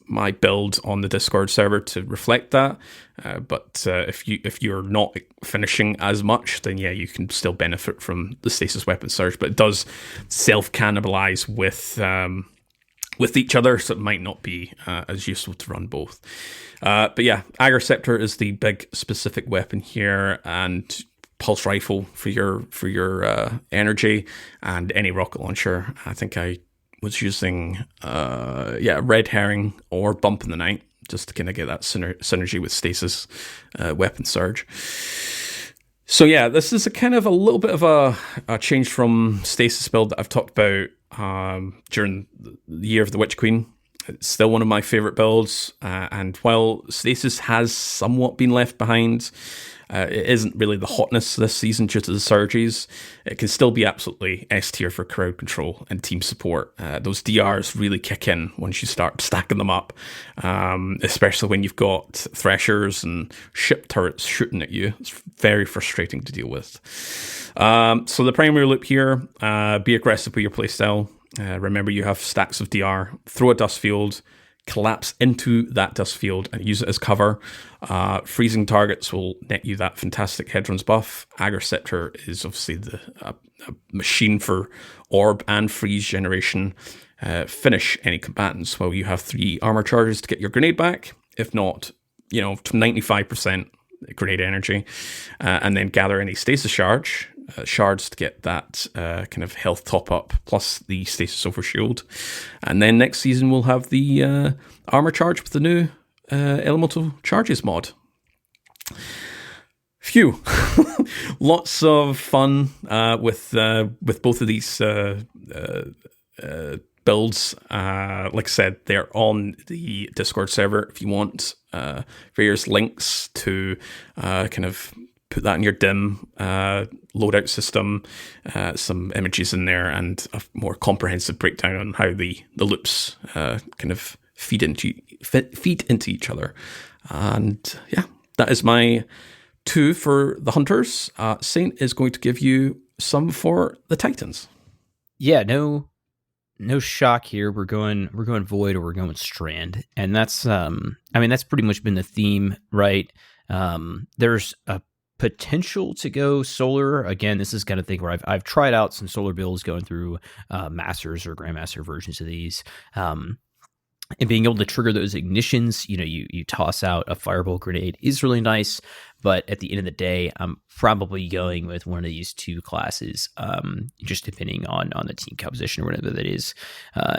my build on the Discord server to reflect that, but if you're not finishing as much, then yeah, you can still benefit from the Stasis Weapon Surge, but it does self-cannibalize with each other, so it might not be as useful to run both. But yeah, Agar Scepter is the big specific weapon here, and Pulse Rifle for your energy, and any rocket launcher. I think I was using Red Herring or Bump in the Night, just to kind of get that synergy with Stasis Weapon Surge. So yeah, this is a kind of a little bit of a change from Stasis build that I've talked about during the Year of the Witch Queen. It's still one of my favourite builds, and while Stasis has somewhat been left behind, it isn't really the hotness this season due to the surges. It can still be absolutely S tier for crowd control and team support. Those DRs really kick in once you start stacking them up, especially when you've got Threshers and ship turrets shooting at you. It's very frustrating to deal with. So the primary loop here, be aggressive with your playstyle. Remember, you have stacks of DR. Throw a dust field, collapse into that dust field, and use it as cover. Freezing targets will net you that fantastic Hedron's buff. Agar Scepter is obviously a machine for orb and freeze generation. Finish any combatants while you have 3 armor charges to get your grenade back. If not, to 95% grenade energy, and then gather any stasis shards to get that kind of health top up, plus the Stasis Overshield. And then next season we'll have the armor charge with the new Elemental Charges mod. Phew, lots of fun with both of these builds. Like I said, they're on the Discord server if you want various links to kind of put that in your dim loadout system, some images in there, and a more comprehensive breakdown on how the loops kind of feed into each other. And yeah, that is my 2 for the Hunters. Saint is going to give you some for the Titans. Yeah, no shock here. We're going Void or we're going Strand, and that's that's pretty much been the theme, right? There's a potential to go Solar. Again, this is kind of thing where I've tried out some Solar builds going through Masters or Grandmaster versions of these. And being able to trigger those ignitions, you toss out a fireball grenade is really nice. But at the end of the day, I'm probably going with one of these 2 classes, just depending on the team composition or whatever that is.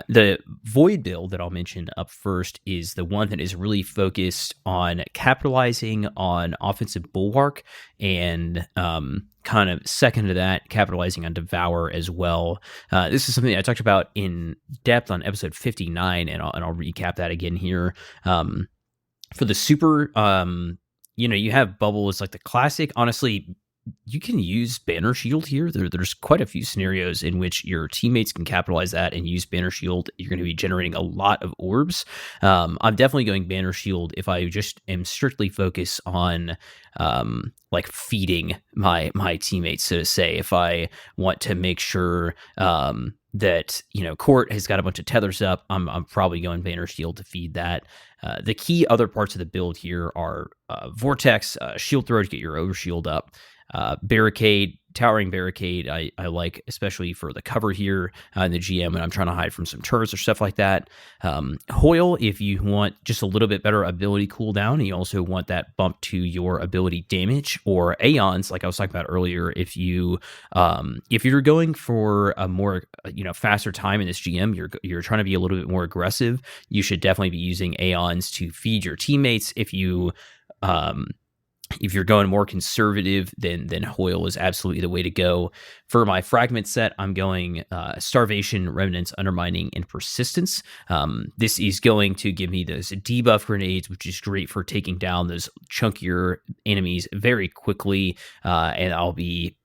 The Void build that I'll mention up first is the one that is really focused on capitalizing on offensive Bulwark and kind of second to that, capitalizing on Devour as well. This is something I talked about in depth on episode 59, and I'll recap that again here. For the super, you have Bubble as like the classic. Honestly, you can use Banner Shield here. There's quite a few scenarios in which your teammates can capitalize that and use Banner Shield. You're going to be generating a lot of orbs. I'm definitely going Banner Shield if I just am strictly focused on like feeding my teammates, so to say. If I want to make sure that Court has got a bunch of tethers up, I'm probably going Banner Shield to feed that. The key other parts of the build here are Vortex, Shield Throw to get your Overshield up, Barricade, Towering Barricade, I like, especially for the cover here in the GM when I'm trying to hide from some turrets or stuff like that. Hoil, if you want just a little bit better ability cooldown, and you also want that bump to your ability damage. Or Aeons, like I was talking about earlier, if you're going for a more faster time in this GM, you're trying to be a little bit more aggressive, you should definitely be using Aeons to feed your teammates. If you're going more conservative, then Hoil is absolutely the way to go. For my fragment set, I'm going Starvation, Remnants, Undermining, and Persistence. This is going to give me those debuff grenades, which is great for taking down those chunkier enemies very quickly, and I'll be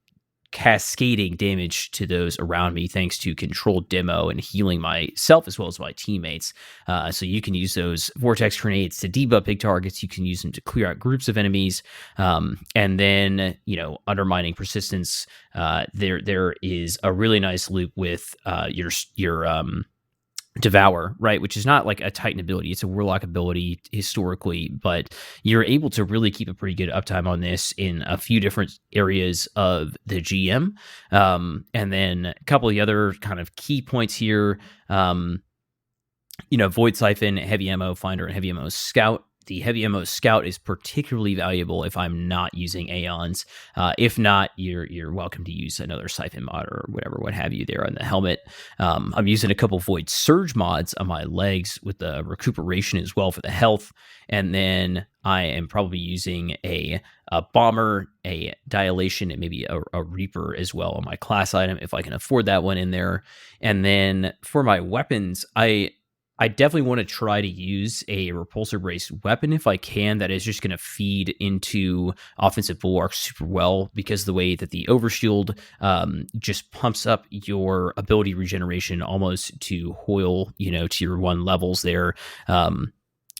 cascading damage to those around me thanks to controlled demo and healing myself as well as my teammates. So you can use those Vortex grenades to debuff big targets. You can use them to clear out groups of enemies. And then, Undermining Persistence. There is a really nice loop with your Devour, right? Which is not like a Titan ability. It's a Warlock ability historically, but you're able to really keep a pretty good uptime on this in a few different areas of the GM. And then a couple of the other kind of key points here, Void Siphon, Heavy Ammo Finder, and Heavy Ammo Scout. The Heavy Ammo Scout is particularly valuable if I'm not using Aeons. If not, you're welcome to use another Siphon mod or what have you there on the helmet. I'm using a couple Void Surge mods on my legs with the recuperation as well for the health. And then I am probably using a Bomber, a Dilation, and maybe a Reaper as well on my class item if I can afford that one in there. And then for my weapons, I definitely want to try to use a repulsor brace weapon if I can. That is just going to feed into offensive bulwark super well, because the way that the overshield just pumps up your ability regeneration almost to Hoil, tier 1 levels there.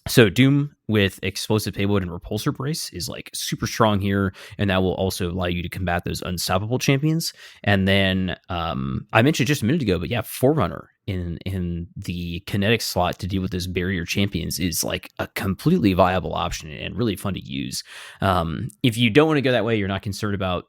So Doom with Explosive Payload and Repulsor Brace is like super strong here, and that will also allow you to combat those unstoppable champions. And then I mentioned just a minute ago, but yeah, Forerunner in the kinetic slot to deal with those barrier champions is like a completely viable option and really fun to use. If you don't want to go that way, you're not concerned about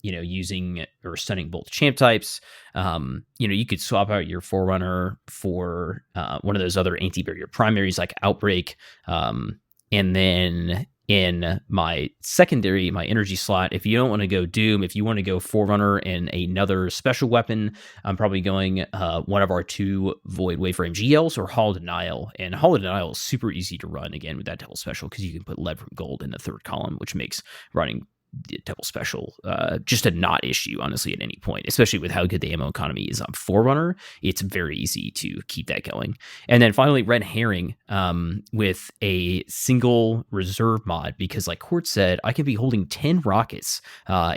using or stunning both champ types. You could swap out your Forerunner for one of those other anti-barrier primaries like Outbreak. And then in my secondary, my energy slot, if you don't want to go Doom, if you want to go Forerunner and another special weapon, I'm probably going one of our 2 Void Wayframe GLs or Hall Denial. And Hall Denial is super easy to run, again, with that double special, because you can put Lead from Gold in the 3rd column, which makes running the double special just a not issue, honestly, at any point, especially with how good the ammo economy is on Forerunner. It's very easy to keep that going. And then finally, Red Herring with a single reserve mod, because like Court said, I can be holding 10 rockets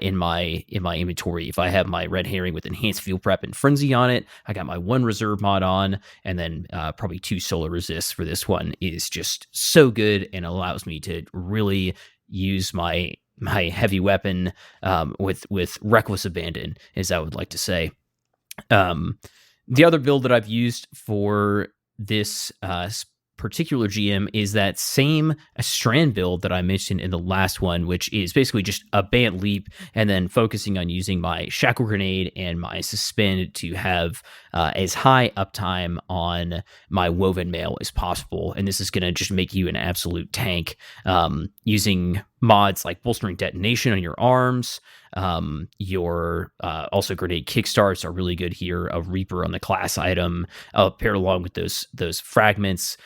in my inventory if I have my Red Herring with enhanced field prep and frenzy on it. I got my 1 reserve mod on, and then probably 2 solar resists for this one is just so good and allows me to really use my heavy weapon with reckless abandon, as I would like to say. The other build that I've used for this particular GM is that same Strand build that I mentioned in the last one, which is basically just a Bant Leap and then focusing on using my Shackle Grenade and my Suspend to have as high uptime on my Woven Mail as possible. And this is going to just make you an absolute tank, using mods like Bolstering Detonation on your arms. Your also Grenade Kickstarts are really good here. A Reaper on the class item, paired along with those fragments,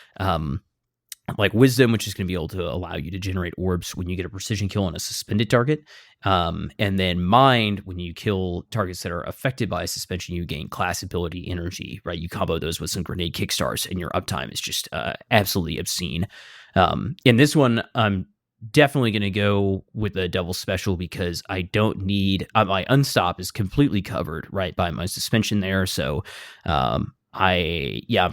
like Wisdom, which is going to be able to allow you to generate orbs when you get a precision kill on a suspended target. And then Mind, when you kill targets that are affected by a suspension, you gain class ability energy, right? You combo those with some Grenade Kickstarts and your uptime is just absolutely obscene. In this one, I'm definitely going to go with a double special because I don't need my unstop is completely covered right by my suspension there. So I'm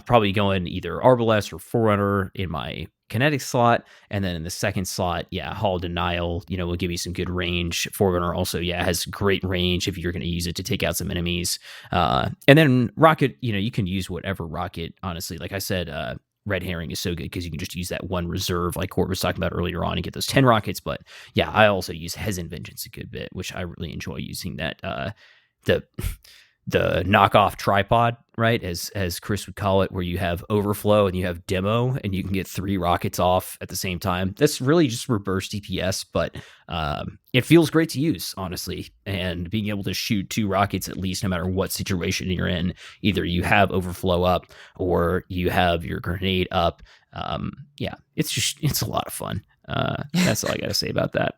probably going either Arbalest or Forerunner in my kinetic slot, and then in the second slot, Hall Denial, will give you some good range. Forerunner also, has great range if you're going to use it to take out some enemies. And then Rocket, you can use whatever rocket, honestly. Like I said, Red Herring is so good because you can just use that 1 reserve like Court was talking about earlier on and get those 10 rockets. But I also use Hezen Vengeance a good bit, which I really enjoy using that, the knockoff tripod, right? As Chris would call it, where you have overflow and you have demo and you can get 3 rockets off at the same time. That's really just reverse DPS, but it feels great to use, honestly. And being able to shoot 2 rockets at least, no matter what situation you're in, either you have overflow up or you have your grenade up. It's a lot of fun. That's all I got to say about that.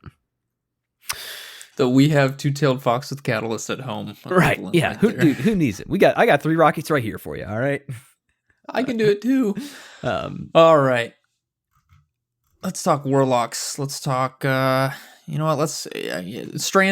Though we have 2-tailed fox with catalyst at home. Right. Yeah. Who needs it? I got 3 rockets right here for you. All right. I can do it too. All right. Let's talk Warlocks. Let's talk, Strand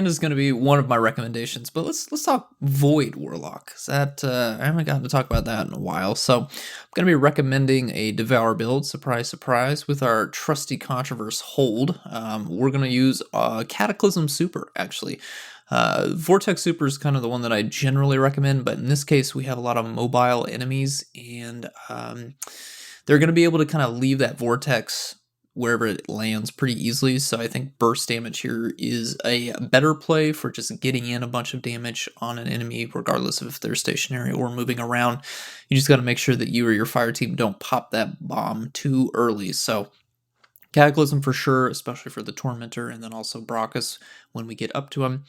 is going to be one of my recommendations, but let's talk Void Warlock. I haven't gotten to talk about that in a while. So I'm going to be recommending a Devour build, surprise, surprise, with our trusty Controverse hold. We're going to use Cataclysm Super, actually. Vortex Super is kind of the one that I generally recommend, but in this case, we have a lot of mobile enemies, and they're going to be able to kind of leave that Vortex wherever it lands pretty easily. So I think burst damage here is a better play for just getting in a bunch of damage on an enemy, regardless of if they're stationary or moving around. You just got to make sure that you or your fire team don't pop that bomb too early. So Cataclysm for sure, especially for the Tormentor, and then also Brachus when we get up to him.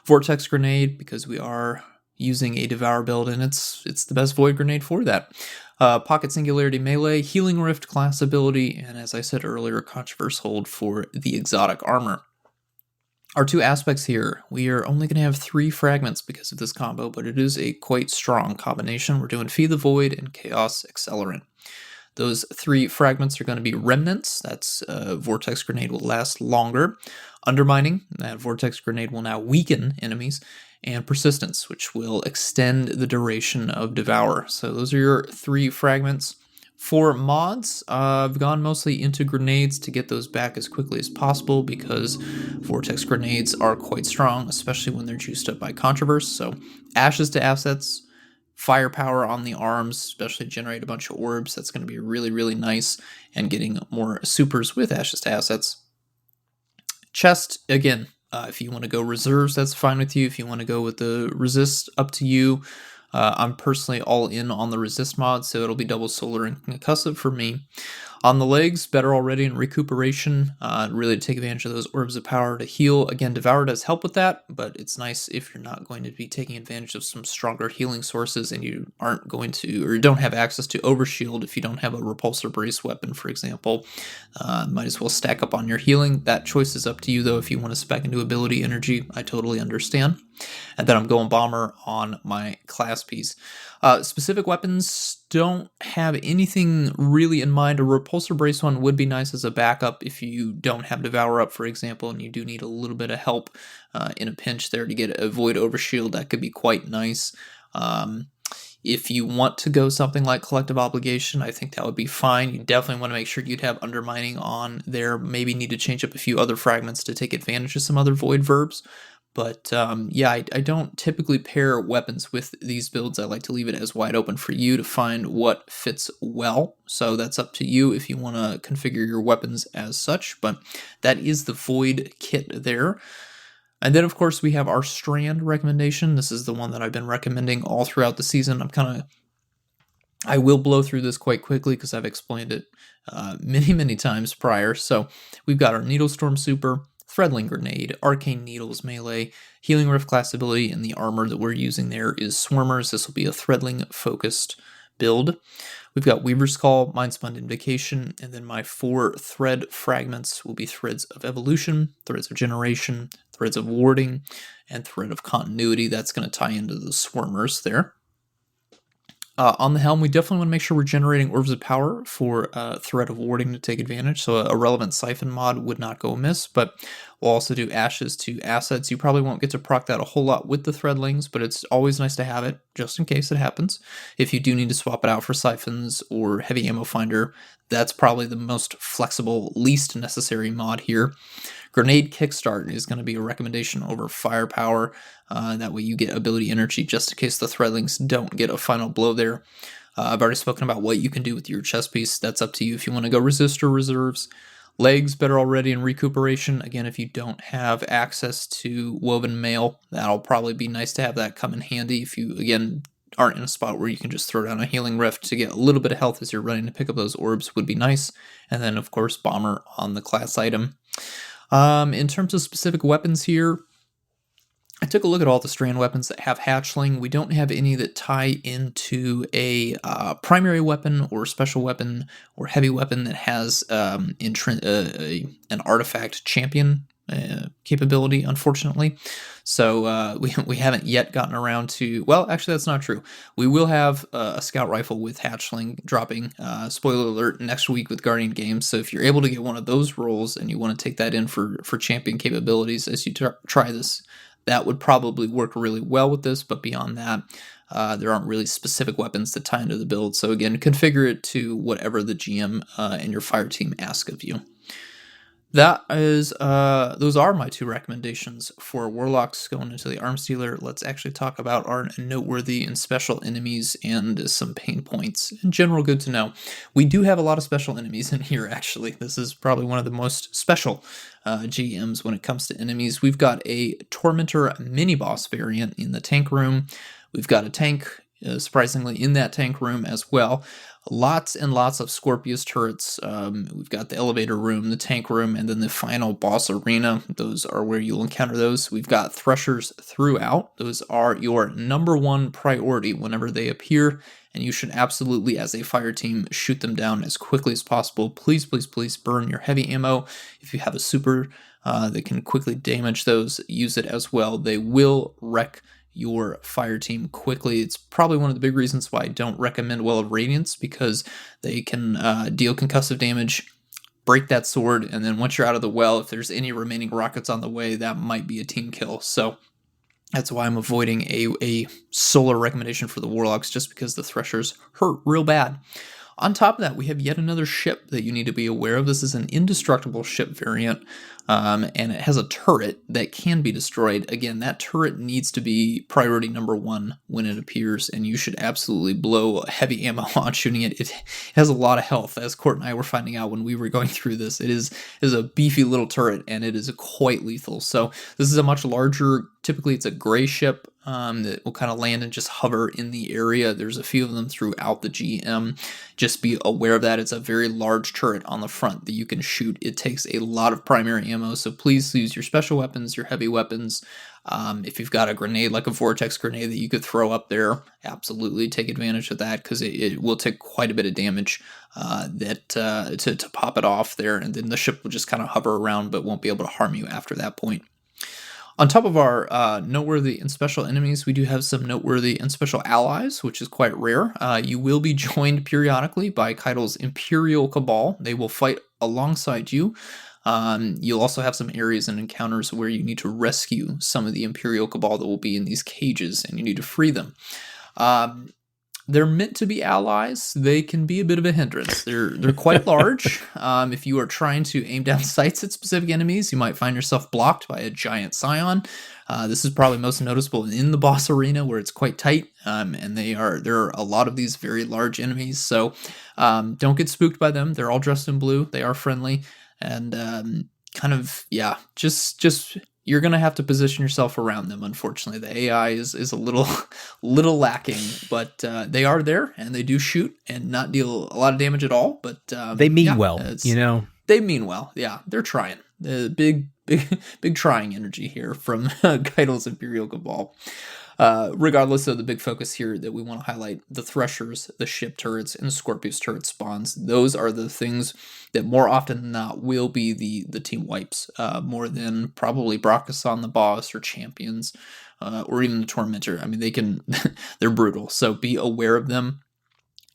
Vortex Grenade, because we are using a Devour build, and it's the best Void Grenade for that. Pocket Singularity Melee, Healing Rift class ability, and as I said earlier, Controverse hold for the exotic armor. Our 2 aspects here, we are only going to have 3 fragments because of this combo, but it is a quite strong combination. We're doing Feed the Void and Chaos Accelerant. Those 3 fragments are going to be Remnants, that's Vortex Grenade will last longer. Undermining, that Vortex Grenade will now weaken enemies. And Persistence, which will extend the duration of Devour. So those are your 3 fragments. For mods, I've gone mostly into grenades to get those back as quickly as possible because Vortex Grenades are quite strong, especially when they're juiced up by Controverse. So Ashes to Assets, Firepower on the arms, especially generate a bunch of orbs. That's going to be really, really nice. And getting more supers with Ashes to Assets. Chest, again, if you want to go reserves, that's fine with you. If you want to go with the resist, up to you. I'm personally all in on the resist mod, so it'll be double solar and concussive for me. On the legs, better already in recuperation, really to take advantage of those orbs of power to heal. Again, Devour does help with that, but it's nice if you're not going to be taking advantage of some stronger healing sources and you aren't going to, or don't have access to Overshield if you don't have a Repulsor Brace weapon, for example. Might as well stack up on your healing. That choice is up to you, though. If you want to spec into ability energy, I totally understand. And then I'm going Bomber on my class piece. Specific weapons don't have anything really in mind. A Repulsor Brace one would be nice as a backup if you don't have Devour up, for example, and you do need a little bit of help in a pinch there to get a Void Overshield. That could be quite nice. If you want to go something like Collective Obligation, I think that would be fine. You definitely want to make sure you'd have Undermining on there. Maybe need to change up a few other fragments to take advantage of some other Void verbs. But yeah, I don't typically pair weapons with these builds. I like to leave it as wide open for you to find what fits well. So that's up to you if you want to configure your weapons as such. But that is the Void kit there. And then, of course, we have our Strand recommendation. This is the one that I've been recommending all throughout the season. I will blow through this quite quickly because I've explained it many times prior. So we've got our Needlestorm Super, Threadling Grenade, Arcane Needles melee, Healing Rift class ability, and the armor that we're using there is Swarmers. This will be a Threadling focused build. We've got Weaver's Call, Mindspun Invocation, and then my 4 thread fragments will be Threads of Evolution, Threads of Generation, Threads of Warding, and Thread of Continuity. That's going to tie into the Swarmers there. On the helm, we definitely want to make sure we're generating Orbs of Power for Thread of Warding to take advantage, so a relevant Siphon mod would not go amiss, but we'll also do Ashes to Assets. You probably won't get to proc that a whole lot with the Threadlings, but it's always nice to have it, just in case it happens. If you do need to swap it out for Siphons or Heavy Ammo Finder, that's probably the most flexible, least necessary mod here. Grenade Kickstart is going to be a recommendation over Firepower. That way you get ability energy just in case the Threadlings don't get a final blow there. I've already spoken about what you can do with your chest piece. That's up to you if you want to go Resist or Reserves. Legs, better already in recuperation. Again, if you don't have access to Woven Mail, that'll probably be nice to have that come in handy if you, again, aren't in a spot where you can just throw down a Healing Rift to get a little bit of health as you're running to pick up those orbs would be nice. And then, of course, Bomber on the class item. In terms of specific weapons here, I took a look at all the Strand weapons that have Hatchling. We don't have any that tie into a primary weapon or special weapon or heavy weapon that has an artifact champion capability, unfortunately. So we haven't yet gotten around to, well, actually that's not true. We will have a scout rifle with Hatchling dropping, spoiler alert, next week with Guardian Games. So if you're able to get one of those rolls and you want to take that in for champion capabilities as you try this, that would probably work really well with this, but beyond that, there aren't really specific weapons that tie into the build. So again, configure it to whatever the GM and your fire team ask of you. That is, those are my 2 recommendations for Warlocks going into the Arms Dealer. Let's actually talk about our noteworthy and special enemies and some pain points. In general, good to know. We do have a lot of special enemies in here, actually. This is probably one of the most special GMs when it comes to enemies. We've got a Tormentor mini-boss variant in the tank room. We've got a tank, surprisingly, in that tank room as well. Lots and lots of Scorpius turrets. We've got the elevator room, the tank room, and then the final boss arena. Those are where you'll encounter those. We've got Threshers throughout. Those are your number 1 priority whenever they appear, and you should absolutely, as a fire team, shoot them down as quickly as possible. Please, please, please burn your heavy ammo. If you have a super that can quickly damage those, use it as well. They will wreck your fire team quickly. It's probably one of the big reasons why I don't recommend Well of Radiance, because they can deal concussive damage, break that sword, and then once you're out of the well, if there's any remaining rockets on the way, that might be a team kill. So that's why I'm avoiding a solar recommendation for the Warlocks, just because the Threshers hurt real bad. On top of that, we have yet another ship that you need to be aware of. This is an indestructible ship variant. and it has a turret that can be destroyed. Again, that turret needs to be priority number 1 when it appears, and you should absolutely blow heavy ammo on shooting it. It has a lot of health, as Court and I were finding out when we were going through this. It is a beefy little turret, and it is quite lethal. So this is a much larger, typically it's a gray ship that will kind of land and just hover in the area. There's a few of them throughout the GM. Just be aware of that. It's a very large turret on the front that you can shoot. It takes a lot of primary ammo, so please use your special weapons, your heavy weapons. If you've got a grenade like a vortex grenade that you could throw up there, absolutely take advantage of that, because it will take quite a bit of damage to pop it off there, and then the ship will just kind of hover around but won't be able to harm you after that point. On top of our noteworthy and special enemies, we do have some noteworthy and special allies, which is quite rare. You will be joined periodically by Keitel's Imperial Cabal. They will fight alongside you. You'll also have some areas and encounters where you need to rescue some of the Imperial Cabal that will be in these cages, and you need to free them. They're meant to be allies. They can be a bit of a hindrance. They're quite large. If you are trying to aim down sights at specific enemies, you might find yourself blocked by a giant scion. This is probably most noticeable in the boss arena, where it's quite tight, and there are a lot of these very large enemies. So don't get spooked by them. They're all dressed in blue. They are friendly, and just you're going to have to position yourself around them. Unfortunately, the AI is a little lacking, but they are there, and they do shoot and not deal a lot of damage at all. But they mean well, They mean well. Yeah, they're trying. Big trying energy here from Keitel's Imperial Cabal. Regardless of the big focus here that we want to highlight, the Threshers, the ship turrets, and Scorpius turret spawns, those are the things that more often than not will be the team wipes, more than probably Brachiosaurus the boss or champions, or even the Tormentor. I mean, they're brutal, so be aware of them.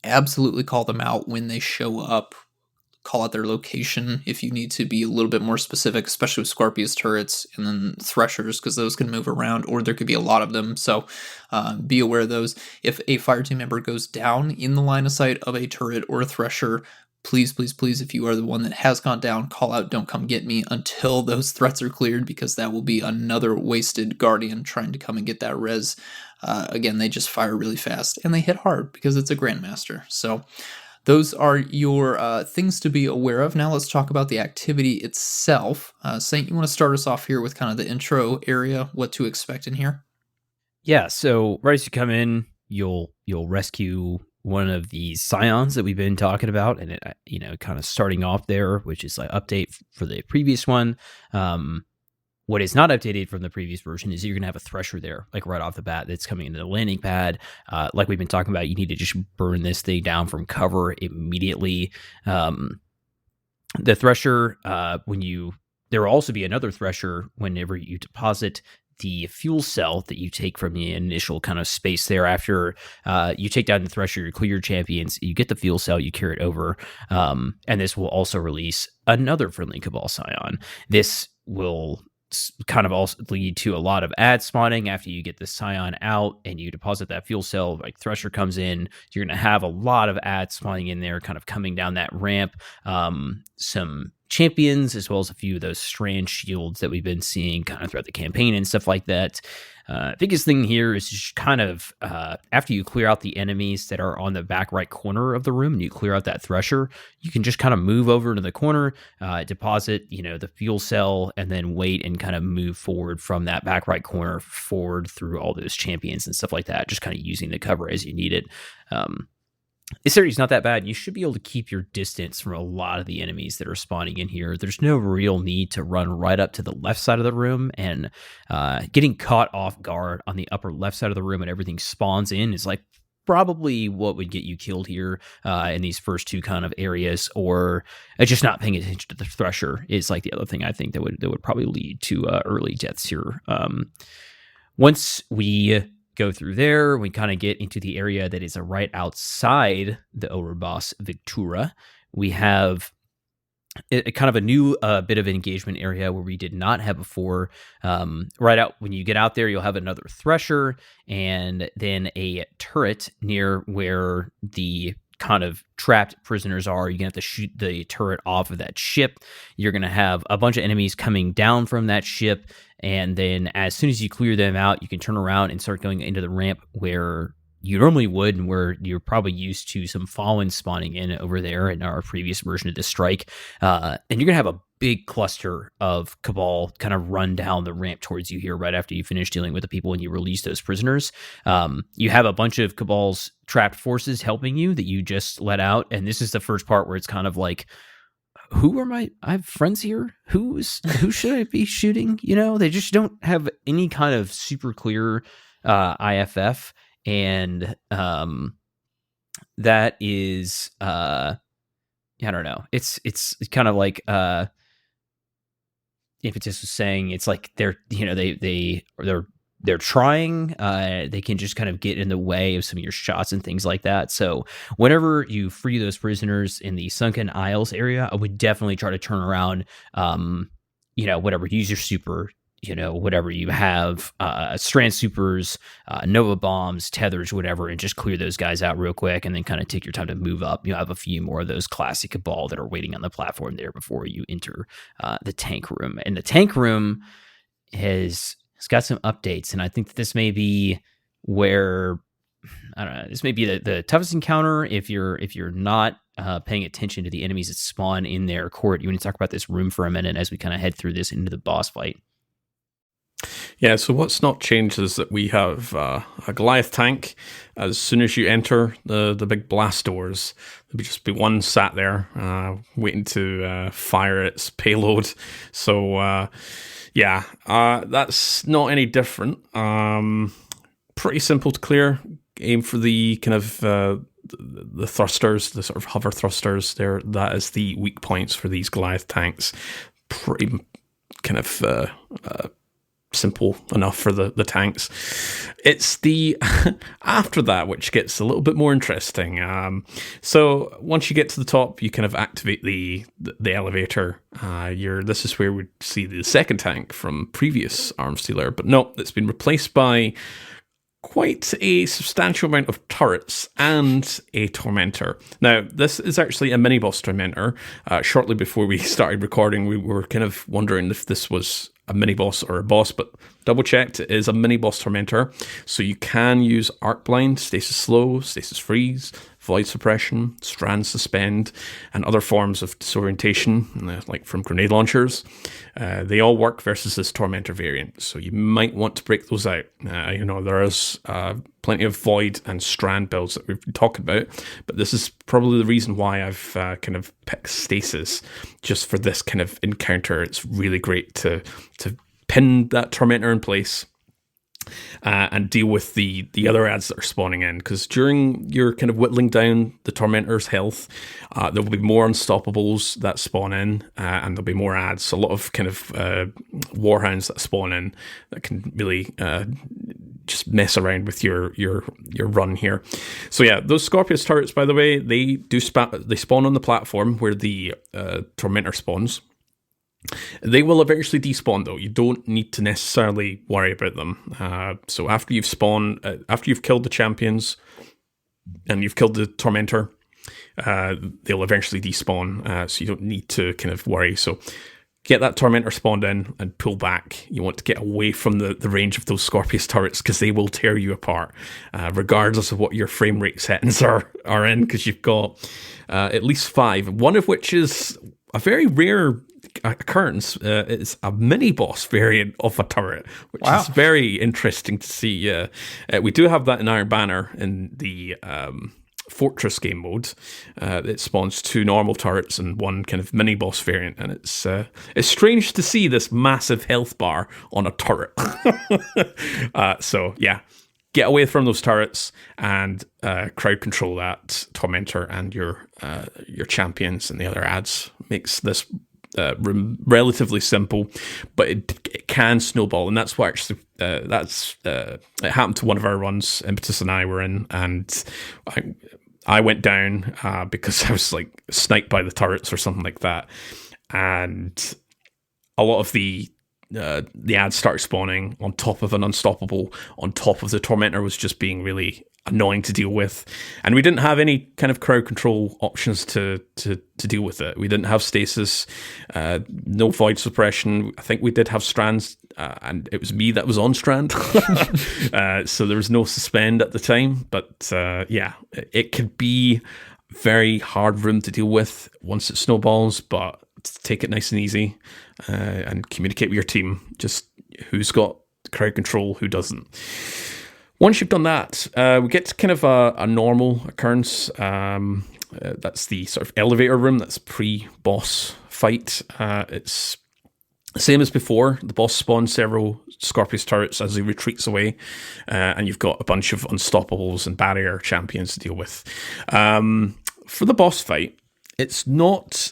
Absolutely call them out when they show up. Call out their location if you need to be a little bit more specific, especially with Scorpius turrets and then Threshers, because those can move around, or there could be a lot of them. So be aware of those. If a fire team member goes down in the line of sight of a turret or a Thresher, please, if you are the one that has gone down, call out, don't come get me until those threats are cleared, because that will be another wasted Guardian trying to come and get that res. Again, they just fire really fast, and they hit hard because it's a Grandmaster. So those are your things to be aware of. Now let's talk about the activity itself. Saint, you want to start us off here with kind of the intro area, what to expect in here? Yeah, so right as you come in, you'll rescue one of these scions that we've been talking about, and it, kind of starting off there, which is like update for the previous one. What is not updated from the previous version is you're going to have a Thresher there, like right off the bat, that's coming into the landing pad. Like we've been talking about, you need to just burn this thing down from cover immediately. The Thresher, there will also be another Thresher whenever you deposit the fuel cell that you take from the initial kind of space there. After you take down the Thresher, you clear your champions, you get the fuel cell, you carry it over, and this will also release another friendly Cabal Scion. This will kind of also lead to a lot of ad spawning after you get the Scion out and you deposit that fuel cell. Like Thresher comes in, you're going to have a lot of ad spawning in there, kind of coming down that ramp. Some champions, as well as a few of those strand shields that we've been seeing kind of throughout the campaign and stuff like that. Biggest thing here is just kind of after you clear out the enemies that are on the back right corner of the room and you clear out that Thresher, you can just kind of move over to the corner, deposit the fuel cell, and then wait and kind of move forward from that back right corner forward through all those champions and stuff like that, just kind of using the cover as you need it. This area is not that bad. You should be able to keep your distance from a lot of the enemies that are spawning in here. There's no real need to run right up to the left side of the room, and getting caught off guard on the upper left side of the room and everything spawns in is like probably what would get you killed here in these first two kind of areas, or just not paying attention to the Thresher is like the other thing I think that would probably lead to early deaths here. Once we go through there, we kind of get into the area that is right outside the overboss Victura. We have a kind of a new bit of engagement area where we did not have before. Right out when you get out there, you'll have another Thresher and then a turret near where the kind of trapped prisoners are. You're going to have to shoot the turret off of that ship. You're going to have a bunch of enemies coming down from that ship. And then as soon as you clear them out, you can turn around and start going into the ramp where you normally would, and where you're probably used to some Fallen spawning in over there in our previous version of the strike. And you're going to have a big cluster of Cabal kind of run down the ramp towards you here right after you finish dealing with the people and you release those prisoners. You have a bunch of Cabal's trapped forces helping you that you just let out. And this is the first part where it's kind of like, I have friends here. Who should I be shooting? They just don't have any kind of super clear IFF. And that is I don't know. It's kind of like Impetus was saying, it's like they're trying. They can just kind of get in the way of some of your shots and things like that. So whenever you free those prisoners in the Sunken Isles area, I would definitely try to turn around. Whatever, use your super. Whatever you have, strand supers, Nova bombs, tethers, whatever, and just clear those guys out real quick, and then kind of take your time to move up. You'll have a few more of those classic Cabal that are waiting on the platform there before you enter the tank room. And the tank room has got some updates, and I think that this may be where, I don't know, this may be the toughest encounter if you're not paying attention to the enemies that spawn in their court. You want to talk about this room for a minute as we kind of head through this into the boss fight. Yeah, so what's not changed is that we have a Goliath tank. As soon as you enter the big blast doors, there'll just be one sat there waiting to fire its payload. So, that's not any different. Pretty simple to clear. Aim for the kind of the thrusters, the sort of hover thrusters there. That is the weak points for these Goliath tanks. Pretty kind of simple enough for the tanks. It's the after that which gets a little bit more interesting. So once you get to the top, you kind of activate the elevator. This is where we'd see the second tank from previous Arms Dealer, but no, it's been replaced by quite a substantial amount of turrets and a Tormentor. Now, this is actually a mini-boss Tormentor. Shortly before we started recording, we were kind of wondering if this was a mini-boss or a boss, but double-checked, it is a mini-boss Tormentor. So you can use Arc Blind, Stasis Slow, Stasis Freeze, Void Suppression, Strand Suspend, and other forms of disorientation, like from grenade launchers. They all work versus this Tormentor variant, so you might want to break those out. There is plenty of Void and Strand builds that we've been talking about, but this is probably the reason why I've kind of picked Stasis just for this kind of encounter. It's really great to pin that Tormentor in place and deal with the other ads that are spawning in, because during your kind of whittling down the Tormentor's health, there will be more Unstoppables that spawn in, and there'll be more ads. A lot of kind of Warhounds that spawn in that can really just mess around with your run here. So yeah, those Scorpius turrets, by the way, they spawn on the platform where the Tormentor spawns. They will eventually despawn, though. You don't need to necessarily worry about them. So after you've killed the champions and you've killed the Tormentor, they'll eventually despawn. So you don't need to kind of worry. So get that Tormentor spawned in and pull back. You want to get away from the range of those Scorpius turrets, because they will tear you apart, regardless of what your frame rate settings are in, because you've got at least 5, one of which is a very rare occurrence. It's a mini boss variant of a turret, which is very interesting to see. We do have that in Iron Banner in the Fortress game mode. It spawns 2 normal turrets and 1 kind of mini boss variant, and it's strange to see this massive health bar on a turret. So yeah, get away from those turrets and crowd control that Tormentor and your champions and the other ads. Makes this relatively simple, but it can snowball, and that's what actually it happened to one of our runs. Impetus and I were in, and I went down because I was like sniped by the turrets or something like that, and a lot of the the ads started spawning on top of an unstoppable, on top of the Tormentor was just being really annoying to deal with. And we didn't have any kind of crowd control options to deal with it. We didn't have stasis, no void suppression. I think we did have strands, and it was me that was on strand. So there was no suspend at the time. But it could be very hard room to deal with once it snowballs, but take it nice and easy and communicate with your team. Just who's got crowd control, who doesn't. Once you've done that, we get to kind of a normal occurrence. That's the sort of elevator room. That's pre-boss fight. It's the same as before. The boss spawns several Scorpius turrets as he retreats away, and you've got a bunch of unstoppables and barrier champions to deal with. For the boss fight, it's not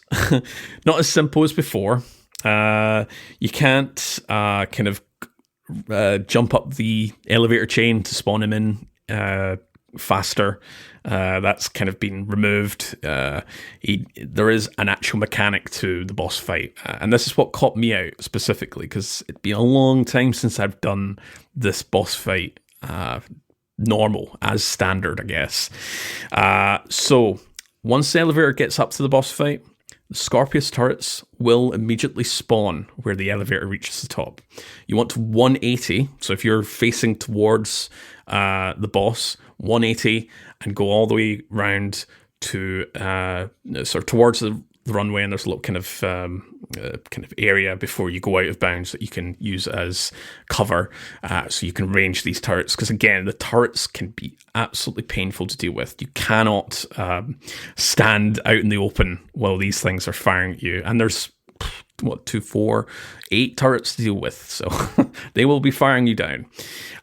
not as simple as before. You can't kind of jump up the elevator chain to spawn him in faster. That's kind of been removed. There is an actual mechanic to the boss fight, and this is what caught me out specifically, because it'd been a long time since I've done this boss fight normal, as standard, I guess. So once the elevator gets up to the boss fight, the Scorpius turrets will immediately spawn where the elevator reaches the top. You want to 180, so if you're facing towards the boss, 180 and go all the way round to sort of towards the runway, and there's a little kind of area before you go out of bounds that you can use as cover, so you can range these turrets, because again, the turrets can be absolutely painful to deal with. You cannot stand out in the open while these things are firing at you, and there's 2, 4, 8 turrets to deal with, so they will be firing you down.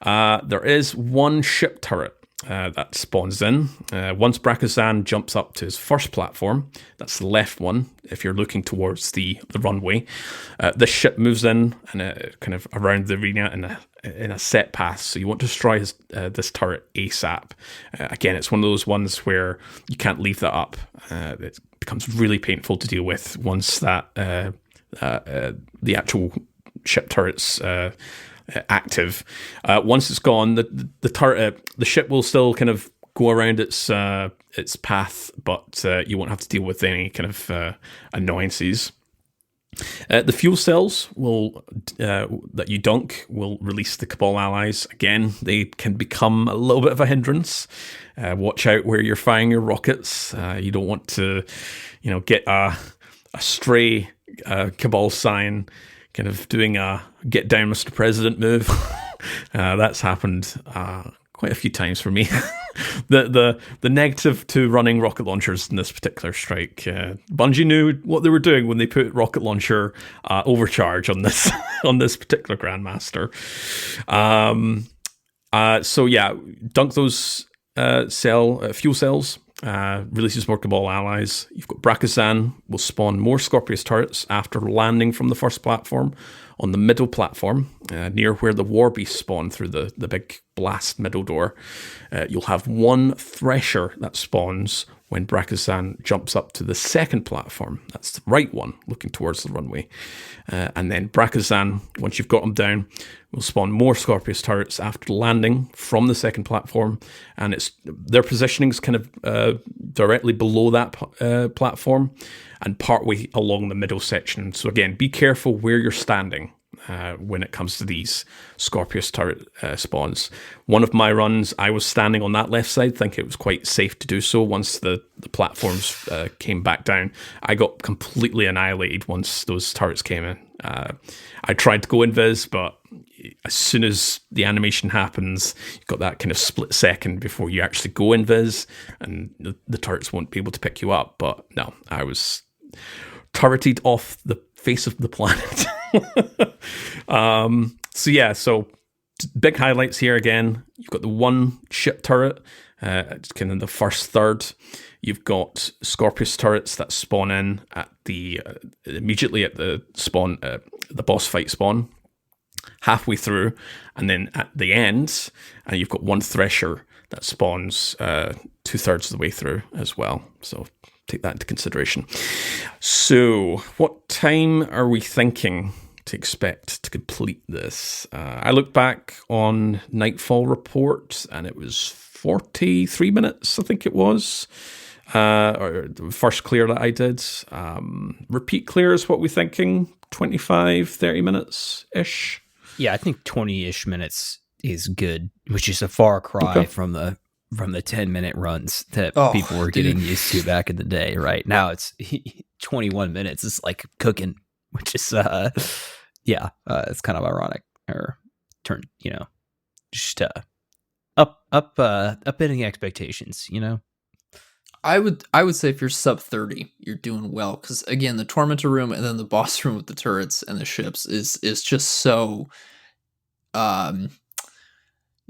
There is one ship turret that spawns in. Once Brakazan jumps up to his first platform, that's the left one, if you're looking towards the runway, this ship moves in and kind of around the arena in a set path, so you want to destroy this turret ASAP. Again, it's one of those ones where you can't leave that up. It becomes really painful to deal with once that the actual ship turret's active. Once it's gone, the turret, the ship will still kind of go around its path, but you won't have to deal with any kind of annoyances. The fuel cells will that you dunk will release the Cabal allies. Again, they can become a little bit of a hindrance. Watch out where you're firing your rockets. You don't want to, get a stray Cabal sign kind of doing a get down Mr. President move. That's happened quite a few times for me. The negative to running rocket launchers in this particular strike, Bungie knew what they were doing when they put rocket launcher overcharge on this on this particular Grandmaster. So yeah, dunk those fuel cells. Releases more Cabal allies. You've got Brakazan will spawn more Scorpius turrets after landing from the first platform on the middle platform, near where the War Beasts spawn through the big blast middle door. You'll have one Thresher that spawns when Brakazan jumps up to the second platform. That's the right one, looking towards the runway. And then Brakazan, once you've got him down, will spawn more Scorpius turrets after landing from the second platform. And their positioning is kind of directly below that platform and partway along the middle section. So again, be careful where you're standing when it comes to these Scorpius turret spawns. One of my runs, I was standing on that left side, thinking it was quite safe to do so. Once the platforms came back down, I got completely annihilated once those turrets came in. I tried to go invis, but as soon as the animation happens, you've got that kind of split second before you actually go invis, and the turrets won't be able to pick you up. But no, I was turreted off the face of the planet. So big highlights here again. You've got the one ship turret, it's kind of the first third. You've got Scorpius turrets that spawn in at immediately at the spawn, the boss fight spawn, halfway through, and then at the end, you've got one Thresher that spawns 2/3 of the way through as well. So take that into consideration. So what time are we thinking to expect to complete this. I looked back on Nightfall Report, and it was 43 minutes, I think it was. Or the first clear that I did. Repeat clear is what we're thinking, 25, 30 minutes-ish. Yeah, I think 20-ish minutes is good, which is a far cry from the 10-minute runs that people were getting used to back in the day. Right now, it's 21 minutes. It's like cooking, which is it's kind of ironic. Or just upending expectations. I would say if you're sub 30, you're doing well, because again, the Tormentor room and then the boss room with the turrets and the ships is just so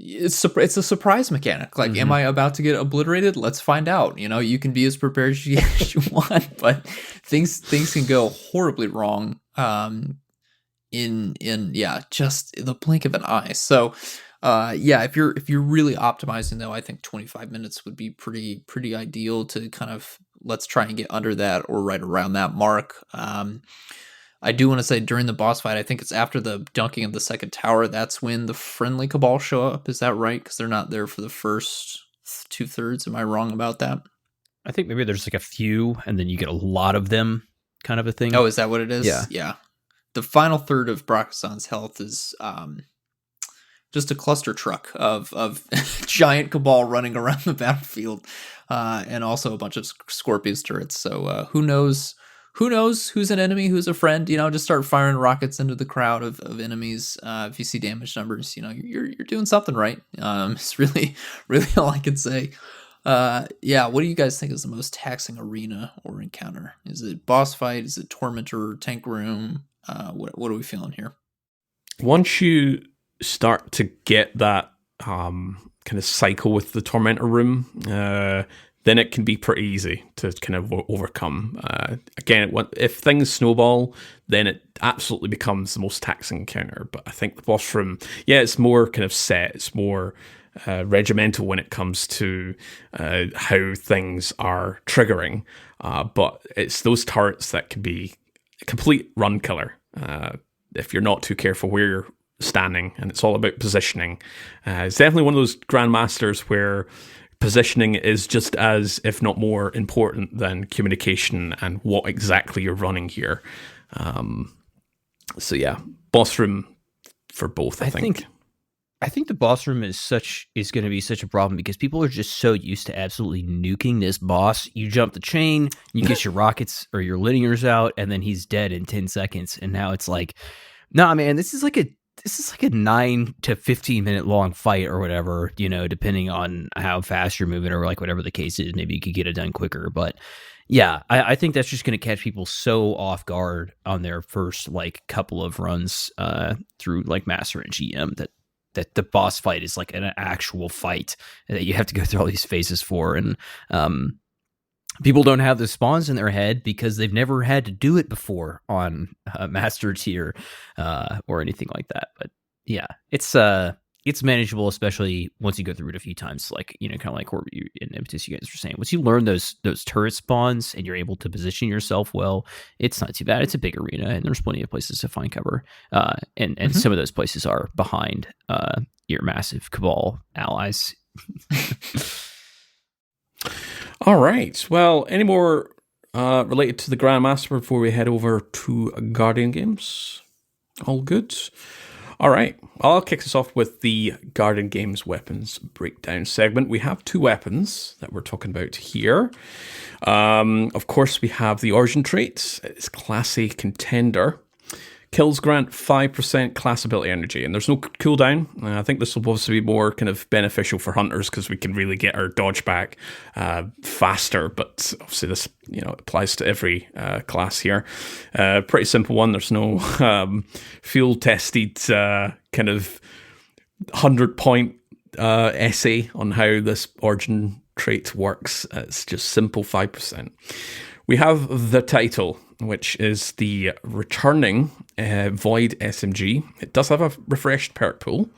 it's a surprise mechanic. Like, am I about to get obliterated? Let's find out. You can be as prepared as you want, but things can go horribly wrong in just the blink of an eye. So if you're really optimizing, though, I think 25 minutes would be pretty ideal to kind of, let's try and get under that or right around that mark. I do want to say during the boss fight, I think it's after the dunking of the second tower, that's when the friendly Cabal show up. Is that right? Because they're not there for the first 2/3. Am I wrong about that? I think maybe there's like a few, and then you get a lot of them, kind of a thing. Oh, is that what it is? Yeah. The final third of Brachiosaur's health is just a cluster truck of giant Cabal running around the battlefield, and also a bunch of Scorpius turrets. So who knows who's an enemy, who's a friend? Just start firing rockets into the crowd of enemies. If you see damage numbers, you're doing something right. It's really all I can say. What do you guys think is the most taxing arena or encounter? Is it boss fight? Is it Tormentor, tank room? What are we feeling here? Once you start to get that kind of cycle with the Tormentor room, then it can be pretty easy to kind of overcome. Again, if things snowball, then it absolutely becomes the most taxing encounter. But I think the boss room, it's more kind of set. It's more regimental when it comes to how things are triggering. But it's those turrets that can be a complete run killer if you're not too careful where you're standing, and it's all about positioning. It's definitely one of those grandmasters where positioning is just as, if not more, important than communication and what exactly you're running here. Boss room for both, I think. I think the boss room is going to be such a problem because people are just so used to absolutely nuking this boss. You jump the chain, you get your rockets or your linears out, and then he's dead in 10 seconds. And now it's like, nah, man, this is like a 9 to 15 minute long fight or whatever, depending on how fast you're moving or like whatever the case is. Maybe you could get it done quicker. But yeah, I think that's just going to catch people so off guard on their first like couple of runs through like Master and GM that the boss fight is like an actual fight that you have to go through all these phases for. And people don't have the spawns in their head because they've never had to do it before on Master tier or anything like that. But yeah, it's manageable, especially once you go through it a few times. Like, kind of like what you in Impetus, you guys were saying. Once you learn those turret spawns and you're able to position yourself well, it's not too bad. It's a big arena, and there's plenty of places to find cover. And some of those places are behind your massive Cabal allies. All right. Well, any more related to the Grandmaster before we head over to Guardian Games? All good? All right. I'll kick us off with the Guardian Games weapons breakdown segment. We have two weapons that we're talking about here. Of course, we have the Origin trait. It's Classy Contender. Kills grant 5% class ability energy, and there's no cooldown. I think this will obviously be more kind of beneficial for hunters because we can really get our dodge back faster, but obviously this applies to every class here. Pretty simple one. There's no field-tested kind of 100-point essay on how this Origin trait works. It's just simple 5%. We have the Title, which is the returning Void SMG. It does have a refreshed perk pool.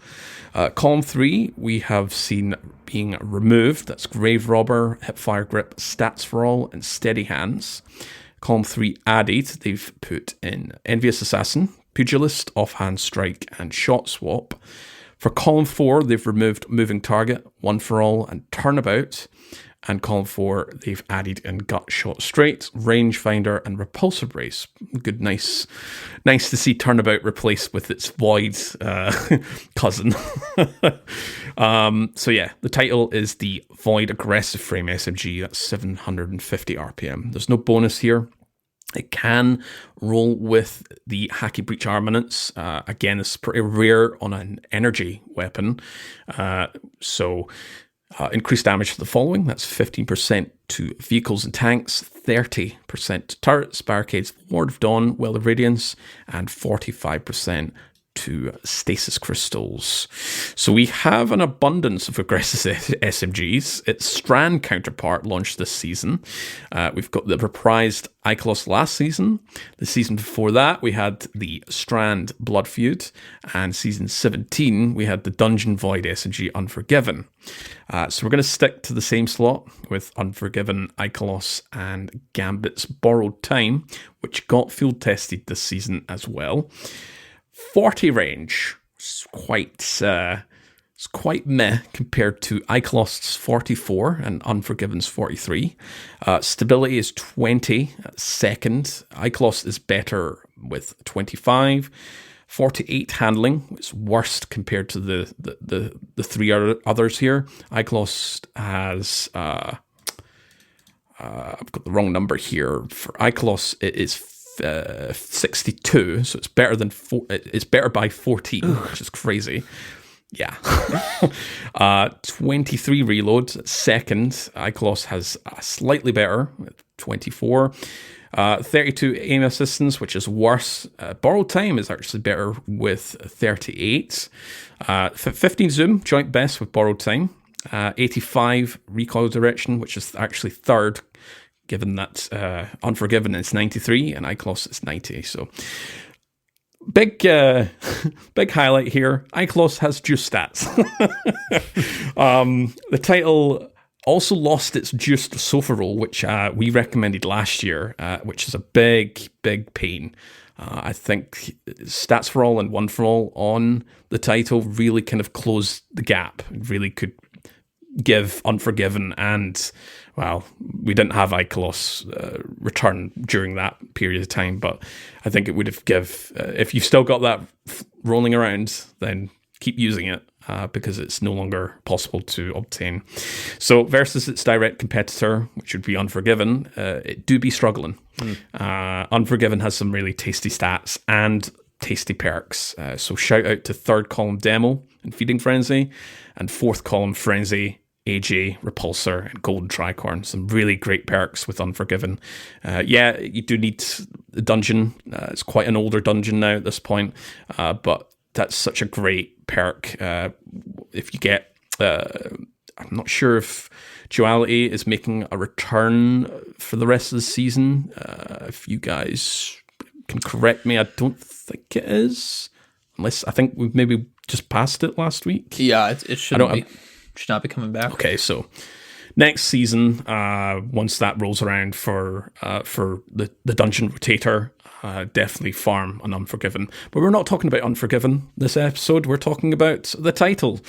Column 3, we have seen being removed. That's Grave Robber, Hipfire Grip, Stats for All, and Steady Hands. Column 3 added, they've put in Envious Assassin, Pugilist, Offhand Strike, and Shot Swap. For column 4, they've removed Moving Target, One for All, and Turnabout. And column 4, they've added in Gut Shot Straight, Rangefinder, and Repulsor Brace. Good, nice to see Turnabout replaced with its Void cousin. So yeah, the title is the Void Aggressive Frame SMG. That's 750 RPM. There's no bonus here. It can roll with the Hacky Breach Armaments. Again, it's pretty rare on an energy weapon. Increased damage for the following. That's 15% to vehicles and tanks, 30% to turrets, barricades, Ward of Dawn, Well of Radiance, and 45% to stasis crystals. So we have an abundance of aggressive SMGs. Its Strand counterpart launched this season. We've got the reprised Ikelos last season. The season before that, we had the Strand Blood Feud. And season 17, we had the Dungeon Void SMG Unforgiven. So we're going to stick to the same slot with Unforgiven, Ikelos, and Gambit's Borrowed Time, which got field tested this season as well. 40 range is quite meh compared to Ikelos' 44 and Unforgiven's 43. Stability is 20, second. Ikelos is better with 25. 48 handling is worst compared to the three others here. Ikelos has I've got the wrong number here. For Ikelos, it is 62, so it's better than it's better by 14, which is crazy. Yeah. 23 reload, second. Ikelos has slightly better, 24. 32 aim assistance, which is worse. Borrowed time is actually better with 38. 15 zoom, joint best with borrowed time. 85 recoil direction, which is actually third, given that Unforgiven is 93 and Ikelos is 90. So big highlight here. Ikelos has juice stats. The title also lost its juiced sofa roll, which we recommended last year, which is a big pain. I think stats for all and one for all on the title really kind of closed the gap. It really could give Unforgiven and, well, we didn't have Ikelos return during that period of time, but I think it would have if you've still got that rolling around, then keep using it because it's no longer possible to obtain. So versus its direct competitor, which would be Unforgiven, it do be struggling. Unforgiven has some really tasty stats and tasty perks. So shout out to third column Demo and Feeding Frenzy, and fourth column Frenzy, AJ, Repulsor, and Golden Tricorn. Some really great perks with Unforgiven. Yeah, you do need the dungeon. It's quite an older dungeon now at this point, but that's such a great perk. If you get, I'm not sure if Duality is making a return for the rest of the season. If you guys can correct me, I don't think it is. Unless I think we've maybe just passed it last week. Yeah, it should not be coming back. Okay, so next season, once that rolls around for the dungeon rotator, definitely farm an Unforgiven. But we're not talking about Unforgiven this episode. We're talking about the title.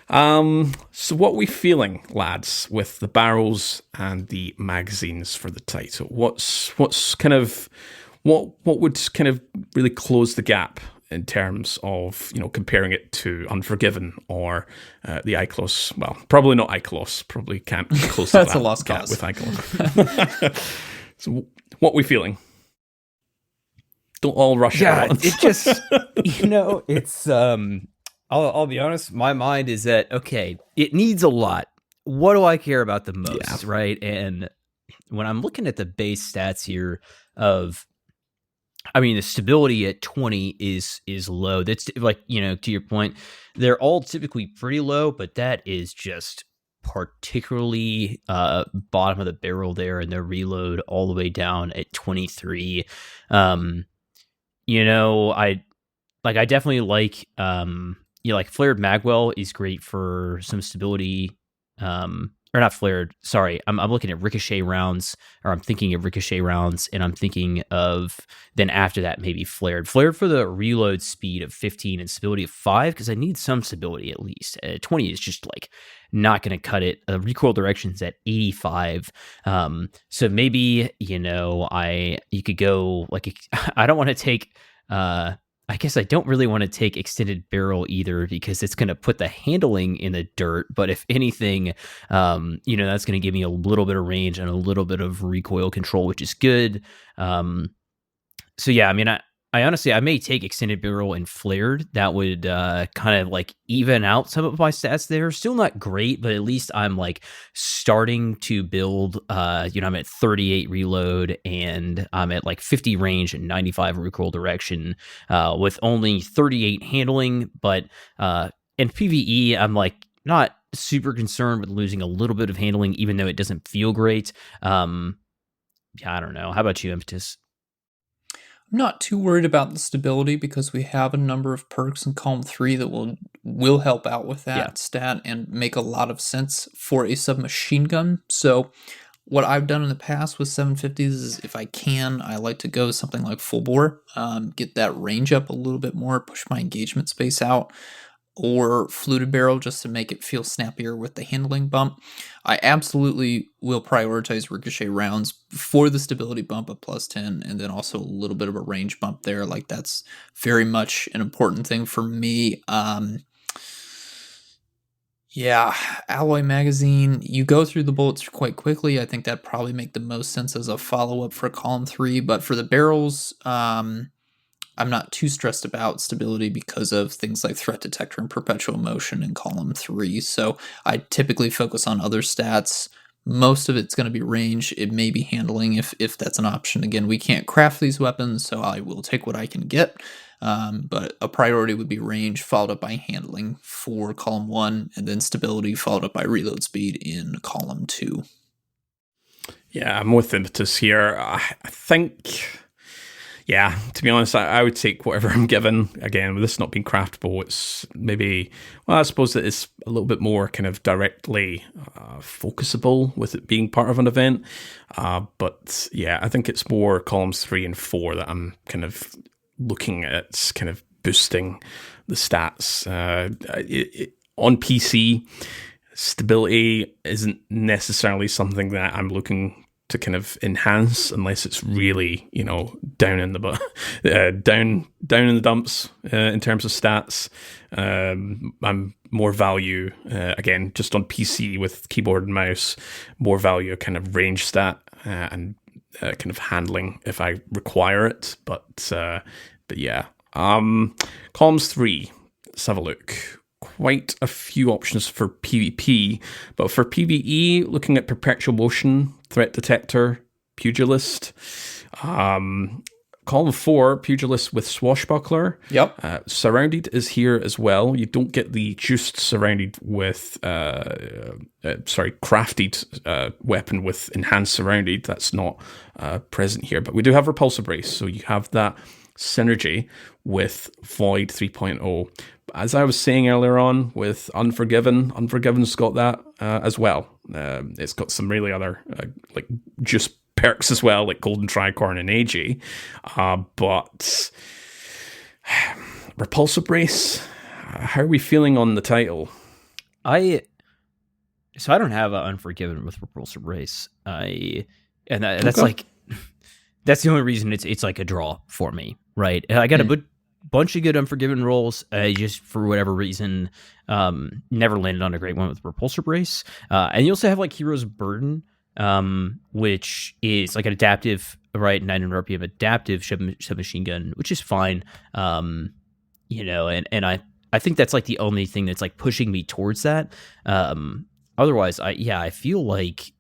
So what are we feeling, lads, with the barrels and the magazines for the title? What's kind of what would kind of really close the gap in terms of, comparing it to Unforgiven or the Ikelos? Well, probably not Ikelos. Probably can't close That's that a lost gap cause with Ikelos. So what are we feeling? Don't all rush at once. It just, it's, I'll be honest, my mind is that, okay, it needs a lot. What do I care about the most, right? And when I'm looking at the base stats here the stability at 20 is low. That's like, to your point, they're all typically pretty low, but that is just particularly bottom of the barrel there, and their reload all the way down at 23. I definitely like Flared Magwell is great for some stability or not flared. Sorry, I'm looking at ricochet rounds, or I'm thinking of ricochet rounds, and I'm thinking of then after that maybe flared. Flared for the reload speed of 15 and stability of 5, because I need some stability at least. 20 is just like not going to cut it. Recoil direction's at 85. So maybe, you could go like, I don't want to take, I guess I don't really want to take extended barrel either, because it's going to put the handling in the dirt. But if anything, that's going to give me a little bit of range and a little bit of recoil control, which is good. So yeah, I mean, I honestly, I may take extended barrel and flared. That would kind of like even out some of my stats there. Still not great, but at least I'm like starting to build. I'm at 38 reload and I'm at like 50 range and 95 recoil direction with only 38 handling. But in PvE, I'm like not super concerned with losing a little bit of handling, even though it doesn't feel great. I don't know. How about you, Impetus? I'm not too worried about the stability because we have a number of perks in column 3 that will help out with that stat and make a lot of sense for a submachine gun. So what I've done in the past with 750s is, if I can, I like to go something like full bore, get that range up a little bit more, push my engagement space out, or fluted barrel just to make it feel snappier with the handling bump. I absolutely will prioritize ricochet rounds for the stability bump of +10, and then also a little bit of a range bump there. Like, that's very much an important thing for me. Alloy magazine, you go through the bullets quite quickly. I think that probably make the most sense as a follow-up for column 3, but for the barrels, I'm not too stressed about stability because of things like threat detector and perpetual motion in column 3. So I typically focus on other stats. Most of it's going to be range. It may be handling if that's an option. Again, we can't craft these weapons, so I will take what I can get. But a priority would be range, followed up by handling for column 1, and then stability, followed up by reload speed in column 2. Yeah, I'm with Impetus here. I think... Yeah, to be honest, I would take whatever I'm given. Again, with this not being craftable, it's maybe, well, I suppose that it's a little bit more kind of directly focusable with it being part of an event. But yeah, I think it's more columns 3 and 4 that I'm kind of looking at kind of boosting the stats. On PC, stability isn't necessarily something that I'm looking to kind of enhance unless it's really, down in the down in the dumps in terms of stats. I'm more value again just on PC with keyboard and mouse, more value kind of range stat and kind of handling if I require it. But yeah, columns 3. Let's have a look. Quite a few options for PvP, but for PvE, looking at perpetual motion, threat detector, pugilist. Column 4, pugilist with swashbuckler. Yep. Surrounded is here as well. You don't get the juiced surrounded with, crafted weapon with enhanced surrounded. That's not present here, but we do have repulsor brace, so you have that synergy with Void 3.0. As I was saying earlier on with Unforgiven's got that as well. It's got some really other like just perks as well, like Golden Tricorn and AG. But Repulsor Brace, how are we feeling on the title? So I don't have Unforgiven with Repulsor Brace. That's like that's the only reason it's like a draw for me, right? I got a bunch of good Unforgiven rolls. Just for whatever reason, never landed on a great one with Repulsor Brace. And you also have like Hero's Burden, which is like an adaptive, right? 900 RPM adaptive submachine gun, which is fine. And I think that's like the only thing that's like pushing me towards that. Otherwise, I feel like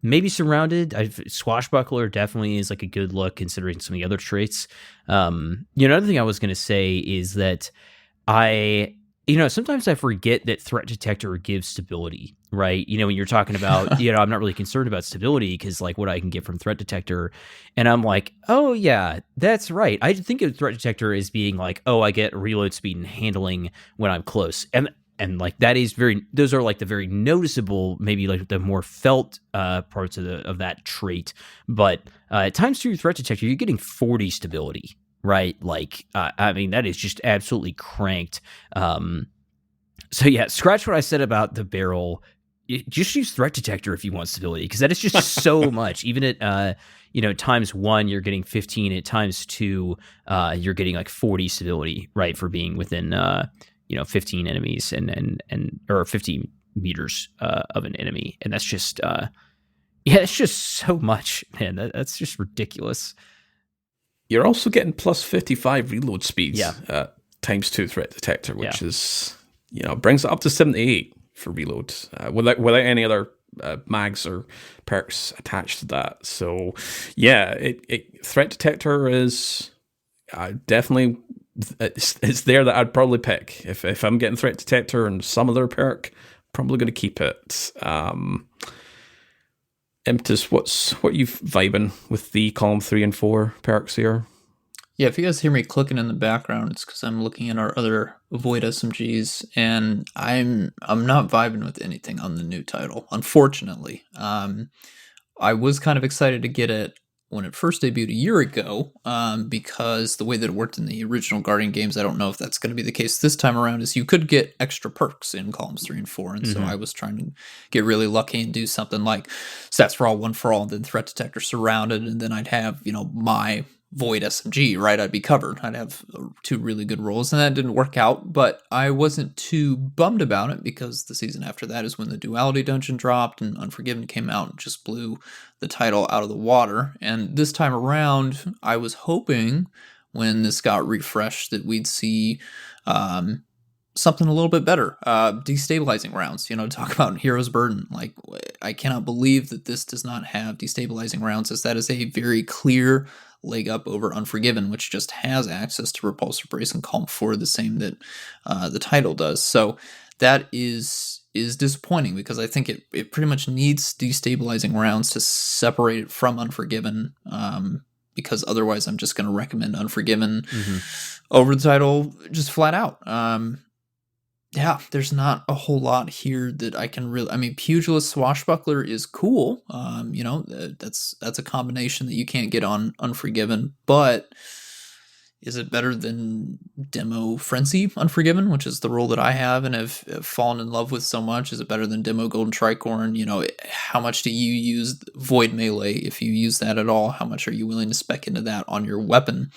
maybe Surrounded. Swashbuckler definitely is like a good look considering some of the other traits. Another thing I was going to say is that sometimes I forget that Threat Detector gives stability, right? When you're talking about, I'm not really concerned about stability because like what I can get from Threat Detector. And I'm like, oh yeah, that's right. I think of Threat Detector as being like, oh, I get reload speed and handling when I'm close. And And like that is those are like the very noticeable, maybe like the more felt parts of that trait. But at times 2 threat detector, you're getting 40 stability, right? Like I mean, that is just absolutely cranked. So yeah, scratch what I said about the barrel. Just use threat detector if you want stability, because that is just so much. Even at times 1 you're getting 15, at times 2 you're getting like 40 stability, right, for being within 15 enemies and or 50 meters of an enemy, and that's just it's just so much, man. That's just ridiculous. You're also getting plus 55 reload speeds. Yeah. Times 2 threat detector, which is brings it up to 78 for reload without any other mags or perks attached to that. So yeah, threat detector is definitely it's there that I'd probably pick if I'm getting threat detector and some other perk. Probably going to keep it. Impetus, what are you vibing with the column 3 and 4 perks here? Yeah, if you guys hear me clicking in the background, it's because I'm looking at our other Void SMGs, and I'm not vibing with anything on the new title, unfortunately. I was kind of excited to get it when it first debuted a year ago, because the way that it worked in the original Guardian games, I don't know if that's going to be the case this time around, is you could get extra perks in columns 3 and 4, and so I was trying to get really lucky and do something like stats for all, 1 for all, and then threat detector surrounded, and then I'd have, my Void SMG, right? I'd be covered. I'd have 2 really good rolls, and that didn't work out, but I wasn't too bummed about it because the season after that is when the Duality Dungeon dropped and Unforgiven came out and just blew the title out of the water. And this time around, I was hoping when this got refreshed that we'd see something a little bit better. Destabilizing rounds, talk about Hero's Burden. Like, I cannot believe that this does not have destabilizing rounds, as that is a very clear leg up over Unforgiven, which just has access to Repulsor Brace and Calm 4, the same that the title does. So that is disappointing, because I think it pretty much needs destabilizing rounds to separate it from Unforgiven, because otherwise I'm just going to recommend Unforgiven over the title just flat out. Yeah, there's not a whole lot here that I can really... I mean, Pugilist Swashbuckler is cool. That's a combination that you can't get on Unforgiven, but is it better than Demo Frenzy Unforgiven, which is the role that I have and have fallen in love with so much? Is it better than Demo Golden Tricorn? How much do you use Void Melee? If you use that at all, how much are you willing to spec into that on your weapon?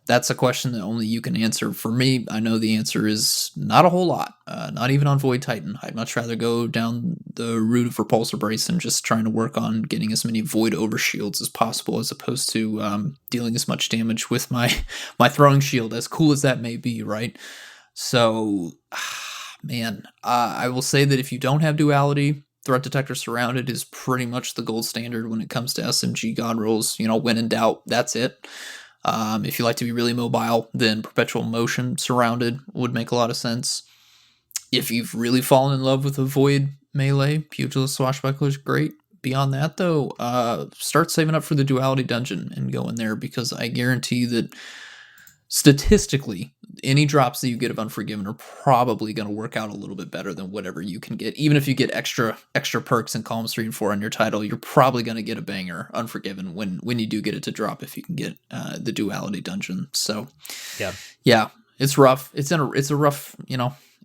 That's a question that only you can answer. For me, I know the answer is not a whole lot, not even on Void Titan. I'd much rather go down the route of Repulsor Brace and just trying to work on getting as many Void Overshields as possible, as opposed to dealing as much damage with my throwing shield, as cool as that may be, right? So, man, I will say that if you don't have Duality, Threat Detector Surrounded is pretty much the gold standard when it comes to SMG God rolls. When in doubt, that's it. If you like to be really mobile, then Perpetual Motion Surrounded would make a lot of sense. If you've really fallen in love with a Void Melee, Pugilist Swashbuckler is great. Beyond that, though, start saving up for the Duality Dungeon and go in there, because I guarantee that statistically, any drops that you get of Unforgiven are probably going to work out a little bit better than whatever you can get. Even if you get extra perks in columns 3 and 4 on your title, you're probably going to get a banger Unforgiven when you do get it to drop, if you can get the Duality Dungeon. So yeah, it's rough. It's a rough,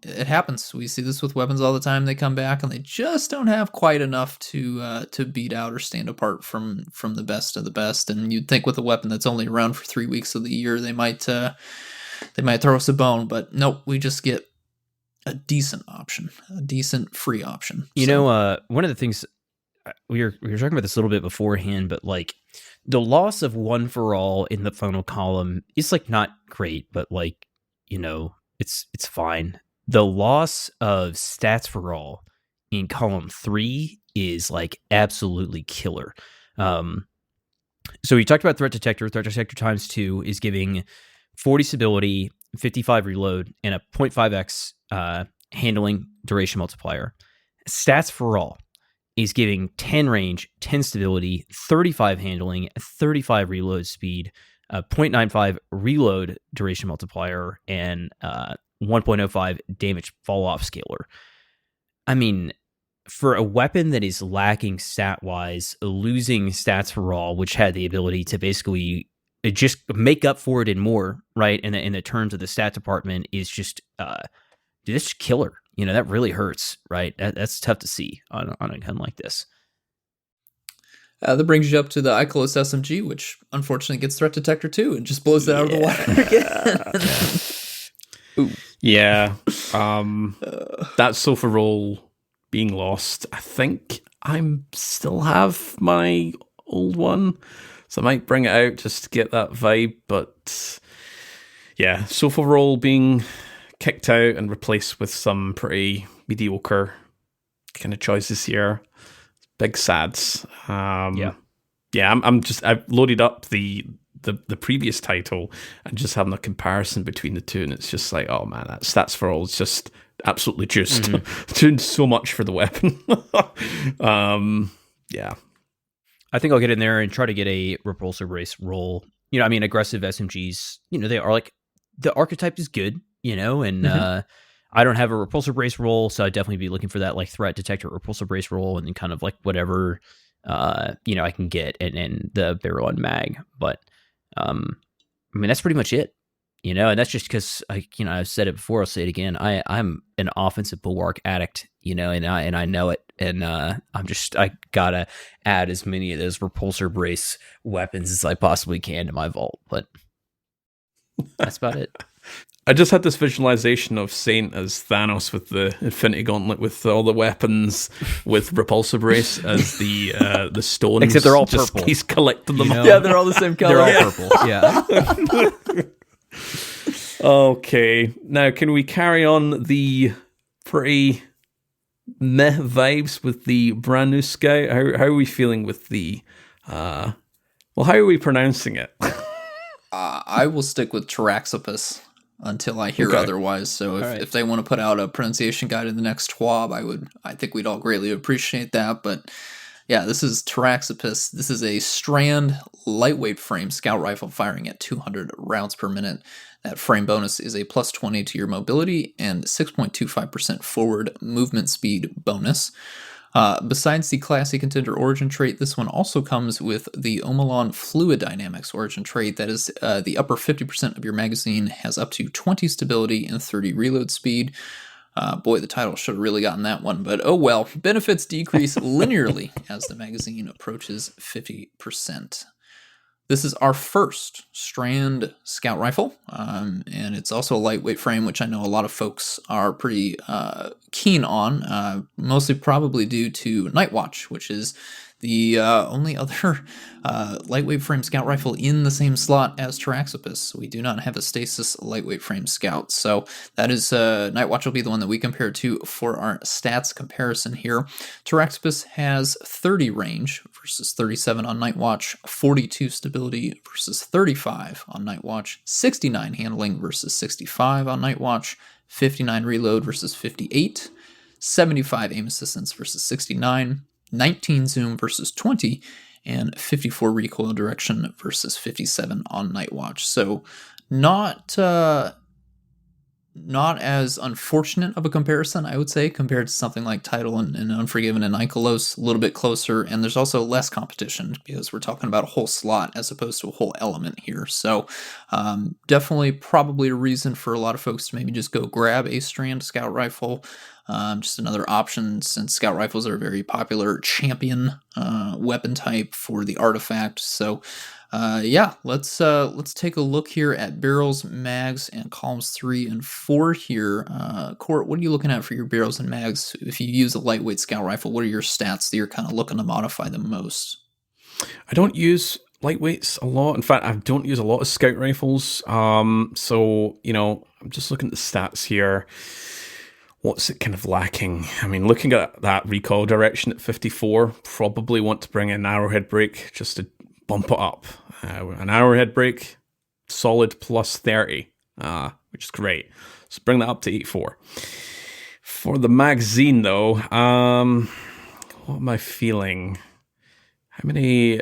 it happens. We see this with weapons all the time. They come back and they just don't have quite enough to beat out or stand apart from the best of the best. And you'd think with a weapon that's only around for 3 weeks of the year, they might throw us a bone, but nope, we just get a decent option, a decent free option. One of the things we were talking about this a little bit beforehand, but like the loss of 1 for all in the final column is like not great, but like, it's fine. The loss of stats for all in column 3 is like absolutely killer. So we talked about threat detector. Threat detector times 2 is giving 40 stability, 55 reload, and a 0.5x handling duration multiplier. Stats for all is giving 10 range, 10 stability, 35 handling, 35 reload speed, 0.95 reload duration multiplier, and 1.05 damage fall off scaler. I mean, for a weapon that is lacking stat-wise, losing stats for all, which had the ability to basically just make up for it and more, right? In the terms of the stat department, is just dude, it's killer. That really hurts, right? That's tough to see on a gun like this. That brings you up to the Icolos SMG, which unfortunately gets threat detector too, and just blows it out of the water again. Yeah. That sofa roll being lost, I think I still have my old one, so I might bring it out just to get that vibe. But yeah, sofa roll being kicked out and replaced with some pretty mediocre kind of choices here. Big sads. I've loaded up the previous title and just having a comparison between the two, and it's just like, oh man, that stats for all is just absolutely juiced. Doing so much for the weapon. Yeah. I think I'll get in there and try to get a repulsor brace roll. Aggressive SMGs, they are like, the archetype is good, and I don't have a repulsor brace roll, so I'd definitely be looking for that like threat detector repulsor brace roll, and then kind of like whatever I can get and the barrel and mag. But that's pretty much it. And that's just because I've said it before, I'll say it again. I'm an offensive bulwark addict, and I know it, and I gotta add as many of those repulsor brace weapons as I possibly can to my vault. But that's about it. I just had this visualization of Saint as Thanos with the Infinity Gauntlet, with all the weapons, with Repulsor Brace as the stones. Except they're all purple. He's collecting them. Yeah, they're all the same color. They're all purple. Yeah. Okay, now can we carry on the pretty meh vibes with the brand new Scout? How are we feeling with the? How are we pronouncing it? I will stick with Taraxippos until I hear otherwise. So if they want to put out a pronunciation guide in the next TWAB, I think we'd all greatly appreciate that. But yeah, this is Taraxippos. This is a strand lightweight frame scout rifle firing at 200 rounds per minute. That frame bonus is a plus 20 to your mobility and 6.25% forward movement speed bonus. Besides the classy contender origin trait, this one also comes with the Omalon Fluid Dynamics origin trait. That is, the upper 50% of your magazine has up to 20 stability and 30 reload speed. Boy, the title should have really gotten that one, but oh well. Benefits decrease linearly as the magazine approaches 50%. This is our first strand scout rifle, and it's also a lightweight frame, which I know a lot of folks are pretty keen on, mostly probably due to Night Watch, which is the only other lightweight frame scout rifle in the same slot as Taraxippos. We do not have a stasis lightweight frame scout, so that is Night Watch will be the one that we compare to for our stats comparison here. Taraxippos has 30 range versus 37 on Night Watch, 42 stability versus 35 on Night Watch, 69 handling versus 65 on Night Watch, 59 reload versus 58, 75 aim assistance versus 69, 19 zoom versus 20, and 54 recoil direction versus 57 on Night Watch. So not as unfortunate of a comparison, I would say, compared to something like Title and Unforgiven and Icolos, a little bit closer, and there's also less competition because we're talking about a whole slot as opposed to a whole element here. So definitely probably a reason for a lot of folks to maybe just go grab a strand scout rifle. Just another option, since scout rifles are a very popular champion weapon type for the artifact. So let's take a look here at barrels, mags, and columns 3 and 4 here. Court, what are you looking at for your barrels and mags? If you use a lightweight scout rifle, what are your stats that you're kind of looking to modify the most? I don't use lightweights a lot. In fact, I don't use a lot of scout rifles. So I'm just looking at the stats here. What's it kind of lacking? I mean, looking at that recoil direction at 54, probably want to bring in arrowhead brake just to bump it up. An arrowhead brake, solid plus 30, which is great. So bring that up to 84. For the magazine, though, what am I feeling? How many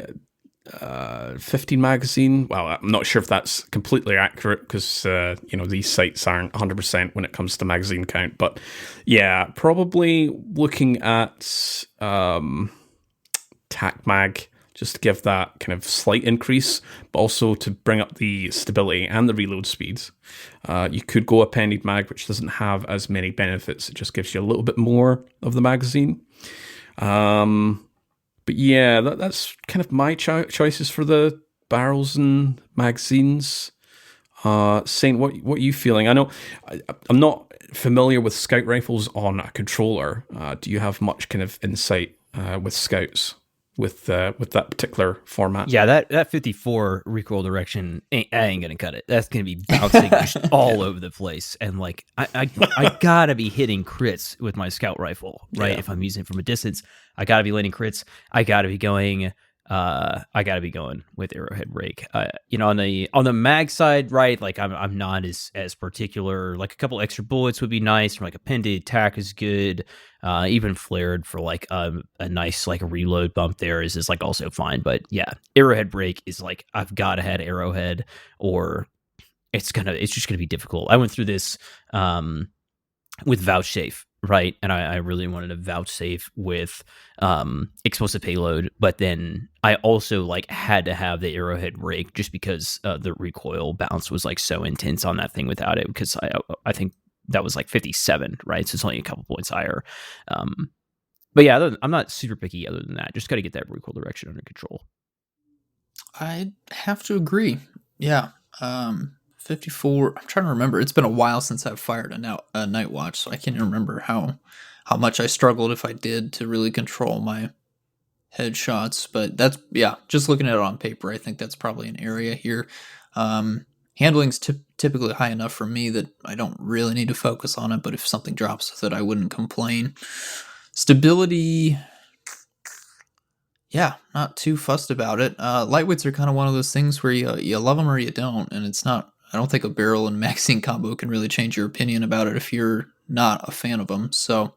15 magazine. Well, I'm not sure if that's completely accurate because, these sites aren't 100% when it comes to magazine count. But yeah, probably looking at TacMag just to give that kind of slight increase, but also to bring up the stability and the reload speeds. You could go Appended Mag, which doesn't have as many benefits. It just gives you a little bit more of the magazine. But yeah, that's kind of my choices for the barrels and magazines. Saint, what are you feeling? I know I'm not familiar with scout rifles on a controller. Do you have much kind of insight with scouts with that particular format? Yeah, that 54 recoil direction I ain't gonna cut it. That's gonna be bouncing just all over the place, and like I gotta be hitting crits with my scout rifle, right? Yeah. If I'm using it from a distance, I gotta be landing crits. I gotta be going with arrowhead rake. On the mag side, right? Like I'm not as particular. Like a couple extra bullets would be nice. From like appended tack is good. Even flared for like a nice like reload bump there is like also fine. But yeah, arrowhead rake is like I've got to have arrowhead or it's just gonna be difficult. I went through this with vouchsafe. Right, and I really wanted to vouchsafe with explosive payload, but then I also like had to have the arrowhead rake just because the recoil bounce was like so intense on that thing without it. Because I think that was like 57, right? So it's only a couple points higher. But yeah, I'm not super picky other than that. Just got to get that recoil direction under control. I have to agree. Yeah. 54. I'm trying to remember. It's been a while since I've fired a night watch, so I can't even remember how much I struggled if I did to really control my headshots. But that's just looking at it on paper, I think that's probably an area here. Handling's typically high enough for me that I don't really need to focus on it. But if something drops with it, I wouldn't complain. Stability. Yeah, not too fussed about it. Lightweights are kind of one of those things where you love them or you don't, and it's not. I don't think a barrel and magazine combo can really change your opinion about it if you're not a fan of them. So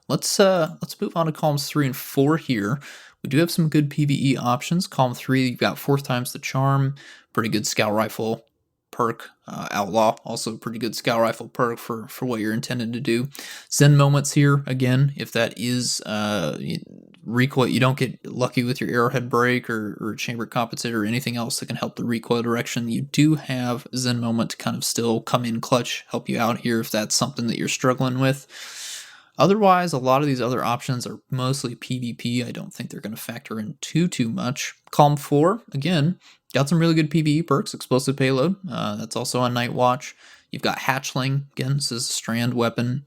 let's move on to columns 3 and 4 here. We do have some good PvE options. Column 3, you've got 4th times the charm, pretty good scout rifle perk. Outlaw, also pretty good scout rifle perk for what you're intended to do. Zen moments here, again, if that is recoil, you don't get lucky with your arrowhead break or chamber compensator or anything else that can help the recoil direction. You do have Zen moment to kind of still come in clutch, help you out here if that's something that you're struggling with. Otherwise, a lot of these other options are mostly PvP. I don't think they're going to factor in too much. Column 4, again, got some really good PvE perks. Explosive payload, that's also on Night Watch. You've got Hatchling, again, this is a strand weapon.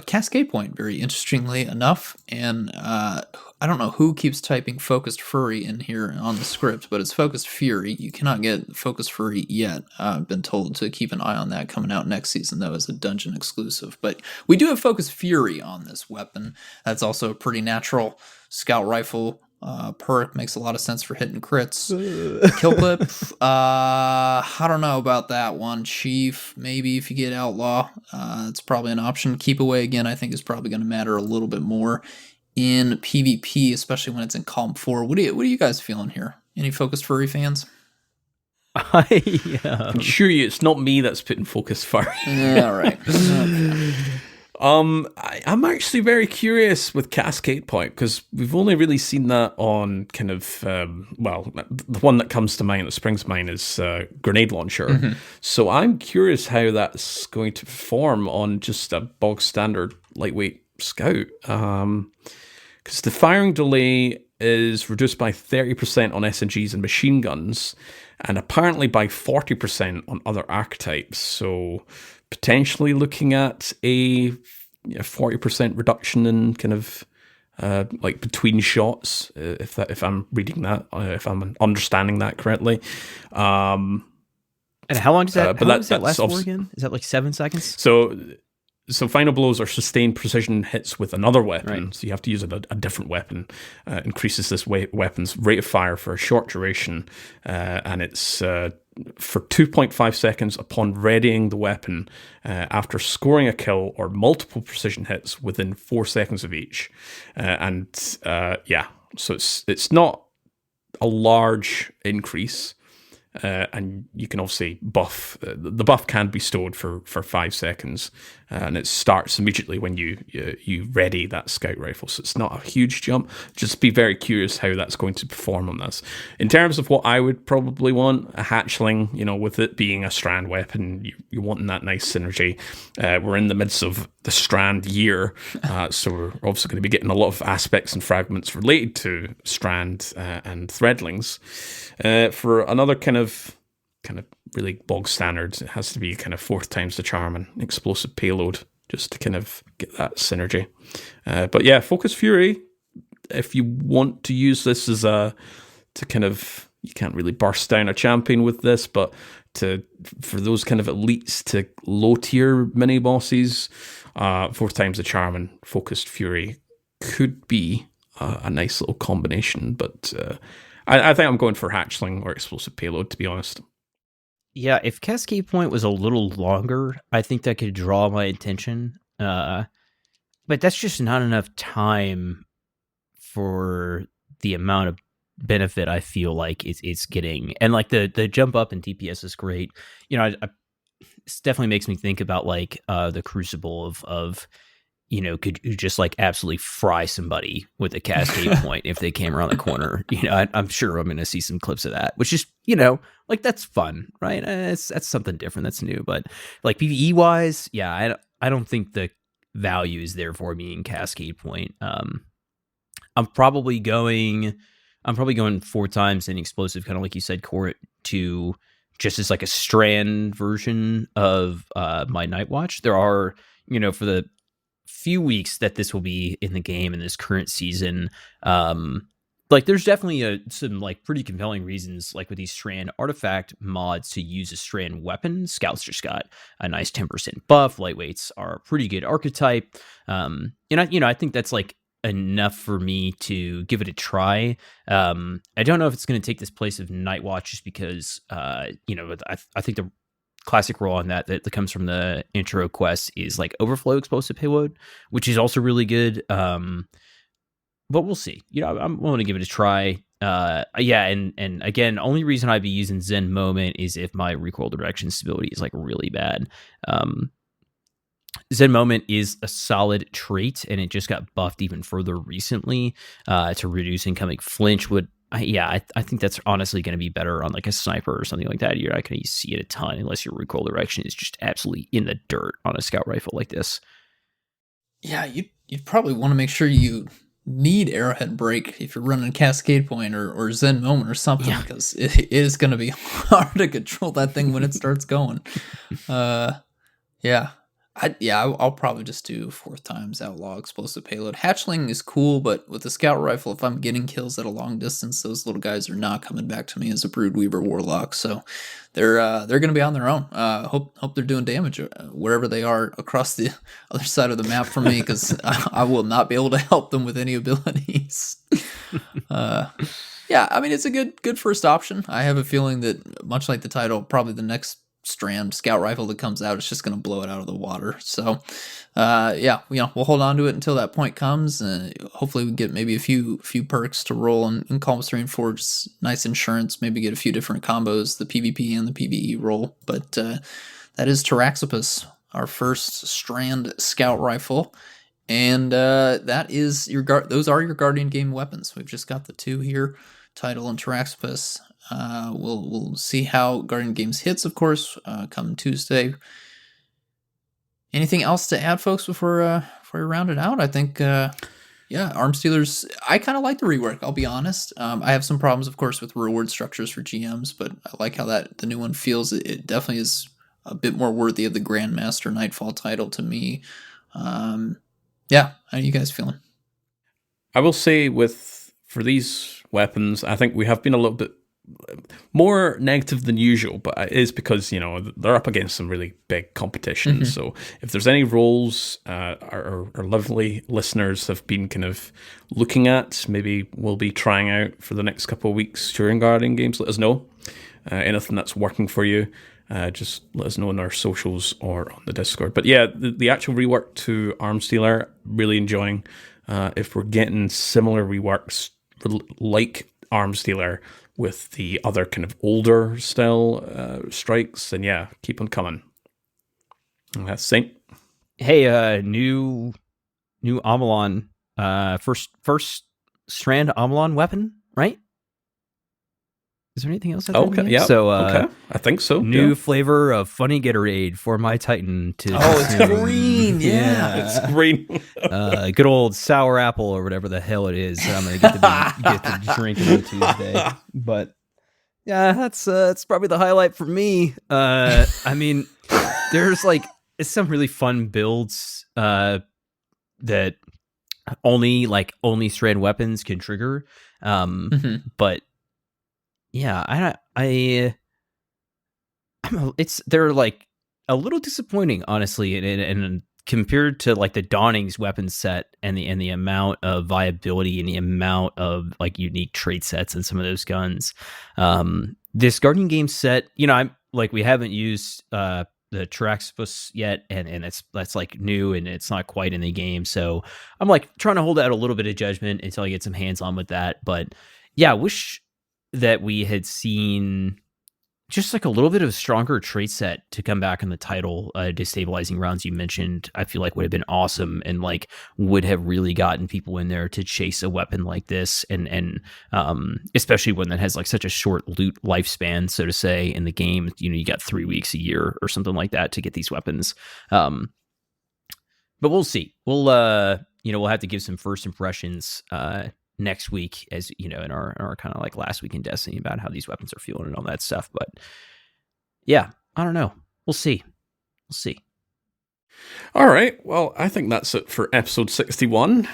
Cascade Point, very interestingly enough, and I don't know who keeps typing Focused Fury in here on the script, but it's Focused Fury. You cannot get Focused Fury yet. I've been told to keep an eye on that coming out next season, though, as a dungeon exclusive. But we do have Focused Fury on this weapon. That's also a pretty natural scout rifle perk. Makes a lot of sense for hitting crits. Kill clip, I don't know about that one. Chief, maybe if you get Outlaw, it's probably an option. Keep away, again, I think is probably going to matter a little bit more in PvP, especially when it's in column 4. What are you guys feeling here? Any Focused Fury fans? I can assure you it's not me that's putting Focused Fury. Yeah, all right. Okay. I'm actually very curious with Cascade Point because we've only really seen that on kind of, the one that comes to mind, that springs to mind is Grenade Launcher. Mm-hmm. So I'm curious how that's going to perform on just a bog standard lightweight scout. Because the firing delay is reduced by 30% on SMGs and machine guns, and apparently by 40% on other archetypes. So potentially looking at a 40% reduction in kind of like between shots, if I'm reading that, if I'm understanding that correctly. And how long does that? How long does that last for again? Is that like 7 seconds? So final blows are sustained precision hits with another weapon. Right. So you have to use a different weapon. Increases this weapon's rate of fire for a short duration, and it's for 2.5 seconds upon readying the weapon after scoring a kill or multiple precision hits within 4 seconds of each. So it's not a large increase. And you can obviously buff. The buff can be stored for 5 seconds, and it starts immediately when you ready that scout rifle. So it's not a huge jump. Just be very curious how that's going to perform on this. In terms of what I would probably want, a hatchling, with it being a strand weapon, you're wanting that nice synergy. We're in the midst of the strand year, so we're obviously going to be getting a lot of aspects and fragments related to strand and threadlings. For another kind of really bog standards, it has to be kind of 4th times the charm and explosive payload, just to kind of get that synergy. But yeah, Focus Fury, if you want to use this as you can't really burst down a champion with this, but for those kind of elites to low tier mini bosses, 4th times the charm and Focused Fury could be a nice little combination. But I think I'm going for Hatchling or Explosive Payload, to be honest. Yeah, if Cascade Point was a little longer, I think that could draw my attention. But that's just not enough time for the amount of benefit I feel like it's getting. And like the jump up in DPS is great. It definitely makes me think about like the Crucible of could you just like absolutely fry somebody with a Cascade Point if they came around the corner? I'm sure I'm going to see some clips of that, which is, like that's fun, right? That's something different. That's new. But like PvE wise, yeah, I don't think the value is there for me in Cascade Point. I'm probably going 4 times in explosive, kind of like you said, Court, to just as like a strand version of my Night Watch. There are, for the few weeks that this will be in the game in this current season, like there's definitely some like pretty compelling reasons, like with these strand artifact mods, to use a strand weapon. Scouts just got a nice 10% buff. Lightweights are a pretty good archetype. I think that's like enough for me to give it a try. I don't know if it's going to take this place of Night Watch, just because I think the classic role on that comes from the intro quest is like Overflow Explosive Payload, which is also really good. But we'll see. I'm willing to give it a try. And again, only reason I'd be using Zen Moment is if my recoil direction stability is like really bad. Zen Moment is a solid trait, and it just got buffed even further recently to reduce incoming flinch. I think that's honestly going to be better on like a sniper or something like that. You're not going to see it a ton unless your recoil direction is just absolutely in the dirt on a scout rifle like this. Yeah, you'd probably want to make sure you need Arrowhead Break if you're running Cascade Point or Zen Moment or something, because it is going to be hard to control that thing when it starts going. I'll probably just do 4th times Outlaw Explosive Payload. Hatchling is cool, but with the Scout Rifle, if I'm getting kills at a long distance, those little guys are not coming back to me as a Broodweaver Warlock. So they're going to be on their own. Hope they're doing damage wherever they are across the other side of the map from me, because I will not be able to help them with any abilities. It's a good first option. I have a feeling that, much like the title, probably the next strand scout rifle that comes out, it's just going to blow it out of the water. So we'll hold on to it until that point comes, and hopefully we get maybe a few perks to roll in Columns 3 and 4, just nice insurance, maybe get a few different combos, the PvP and the PvE roll. But that is Taraxippos, our first strand scout rifle, and that is those are your Guardian game weapons. We've just got the 2 here, Title and Taraxippos. We'll see how Guardian Games hits, of course, come Tuesday. Anything else to add, folks, before we round it out? I think, Arms Dealers, I kind of like the rework, I'll be honest. I have some problems, of course, with reward structures for GMs, but I like how the new one feels. It definitely is a bit more worthy of the Grandmaster Nightfall title to me. How are you guys feeling? I will say for these weapons, I think we have been a little bit more negative than usual, but it is because they're up against some really big competition. Mm-hmm. So if there's any roles our lovely listeners have been kind of looking at, maybe we'll be trying out for the next couple of weeks during Guardian Games, let us know. Anything that's working for you, just let us know on our socials or on the Discord. But yeah, the actual rework to Arms Dealer, really enjoying. If we're getting similar reworks like arms dealer with the other kind of older style strikes, then yeah, keep on coming. And that's Saint. Hey, new Amalon, first strand Amalon weapon, right? Is there anything else? Okay, yeah. So, okay, I think so. New flavor of funny Gatorade for my Titan to. Oh, it's green. Yeah, it's green. Good old sour apple or whatever the hell it is. I'm gonna get to drink it on Tuesday. But yeah, that's probably the highlight for me. I mean, there's like some really fun builds that only strand weapons can trigger. But yeah, they're like a little disappointing, honestly, and compared to like the Dawning's weapon set and the amount of viability and the amount of like unique trait sets in some of those guns. This Guardian game set, we haven't used the Taraxippos yet, and that's like new and it's not quite in the game, so I'm like trying to hold out a little bit of judgment until I get some hands on with that. But yeah, I wish that we had seen just like a little bit of a stronger trait set to come back in the title. Destabilizing rounds you mentioned, I feel like would have been awesome and like would have really gotten people in there to chase a weapon like this, and especially one that has like such a short loot lifespan, so to say, in the game. You got 3 weeks a year or something like that to get these weapons. But we'll see. We'll have to give some first impressions next week, as in our kind of like last week in Destiny, about how these weapons are feeling and all that stuff. But yeah, I don't know. We'll see. All right. Well, I think that's it for episode 61.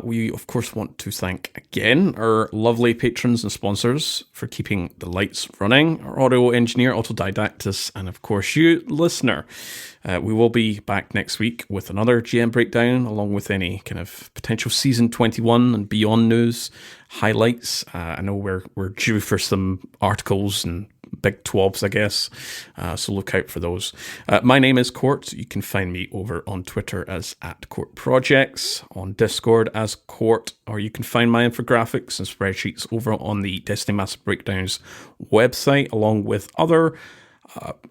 We, of course, want to thank again our lovely patrons and sponsors for keeping the lights running, our audio engineer, Autodidaktos, and of course you, listener. We will be back next week with another GM breakdown, along with any kind of potential season 21 and beyond news highlights. I know we're due for some articles and big twabs, I guess. So look out for those. My name is Court. You can find me over on Twitter as @CourtProjects, on Discord as Court, or you can find my infographics and spreadsheets over on the Destiny Massive Breakdowns website, along with other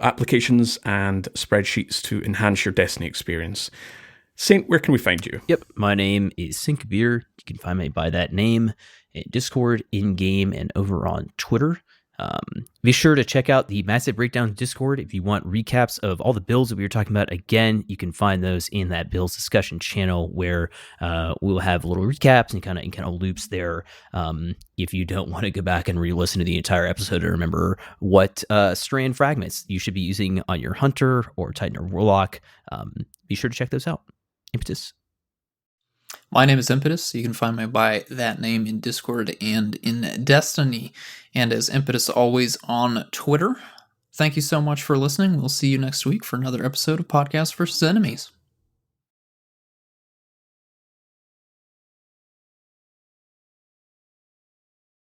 applications and spreadsheets to enhance your Destiny experience. Saint, where can we find you? Yep, my name is Saint Kabr. You can find me by that name in Discord, in-game, and over on Twitter. Be sure to check out the Massive Breakdown Discord if you want recaps of all the builds that we were talking about. Again, you can find those in that builds discussion channel, where we'll have little recaps and kind of loops there. If you don't want to go back and re-listen to the entire episode to remember what strand fragments you should be using on your Hunter or Titan or Warlock, be sure to check those out. Impetus. My name is Impetus. You can find me by that name in Discord and in Destiny. And as Impetus always on Twitter. Thank you so much for listening. We'll see you next week for another episode of Podcast vs. Enemies.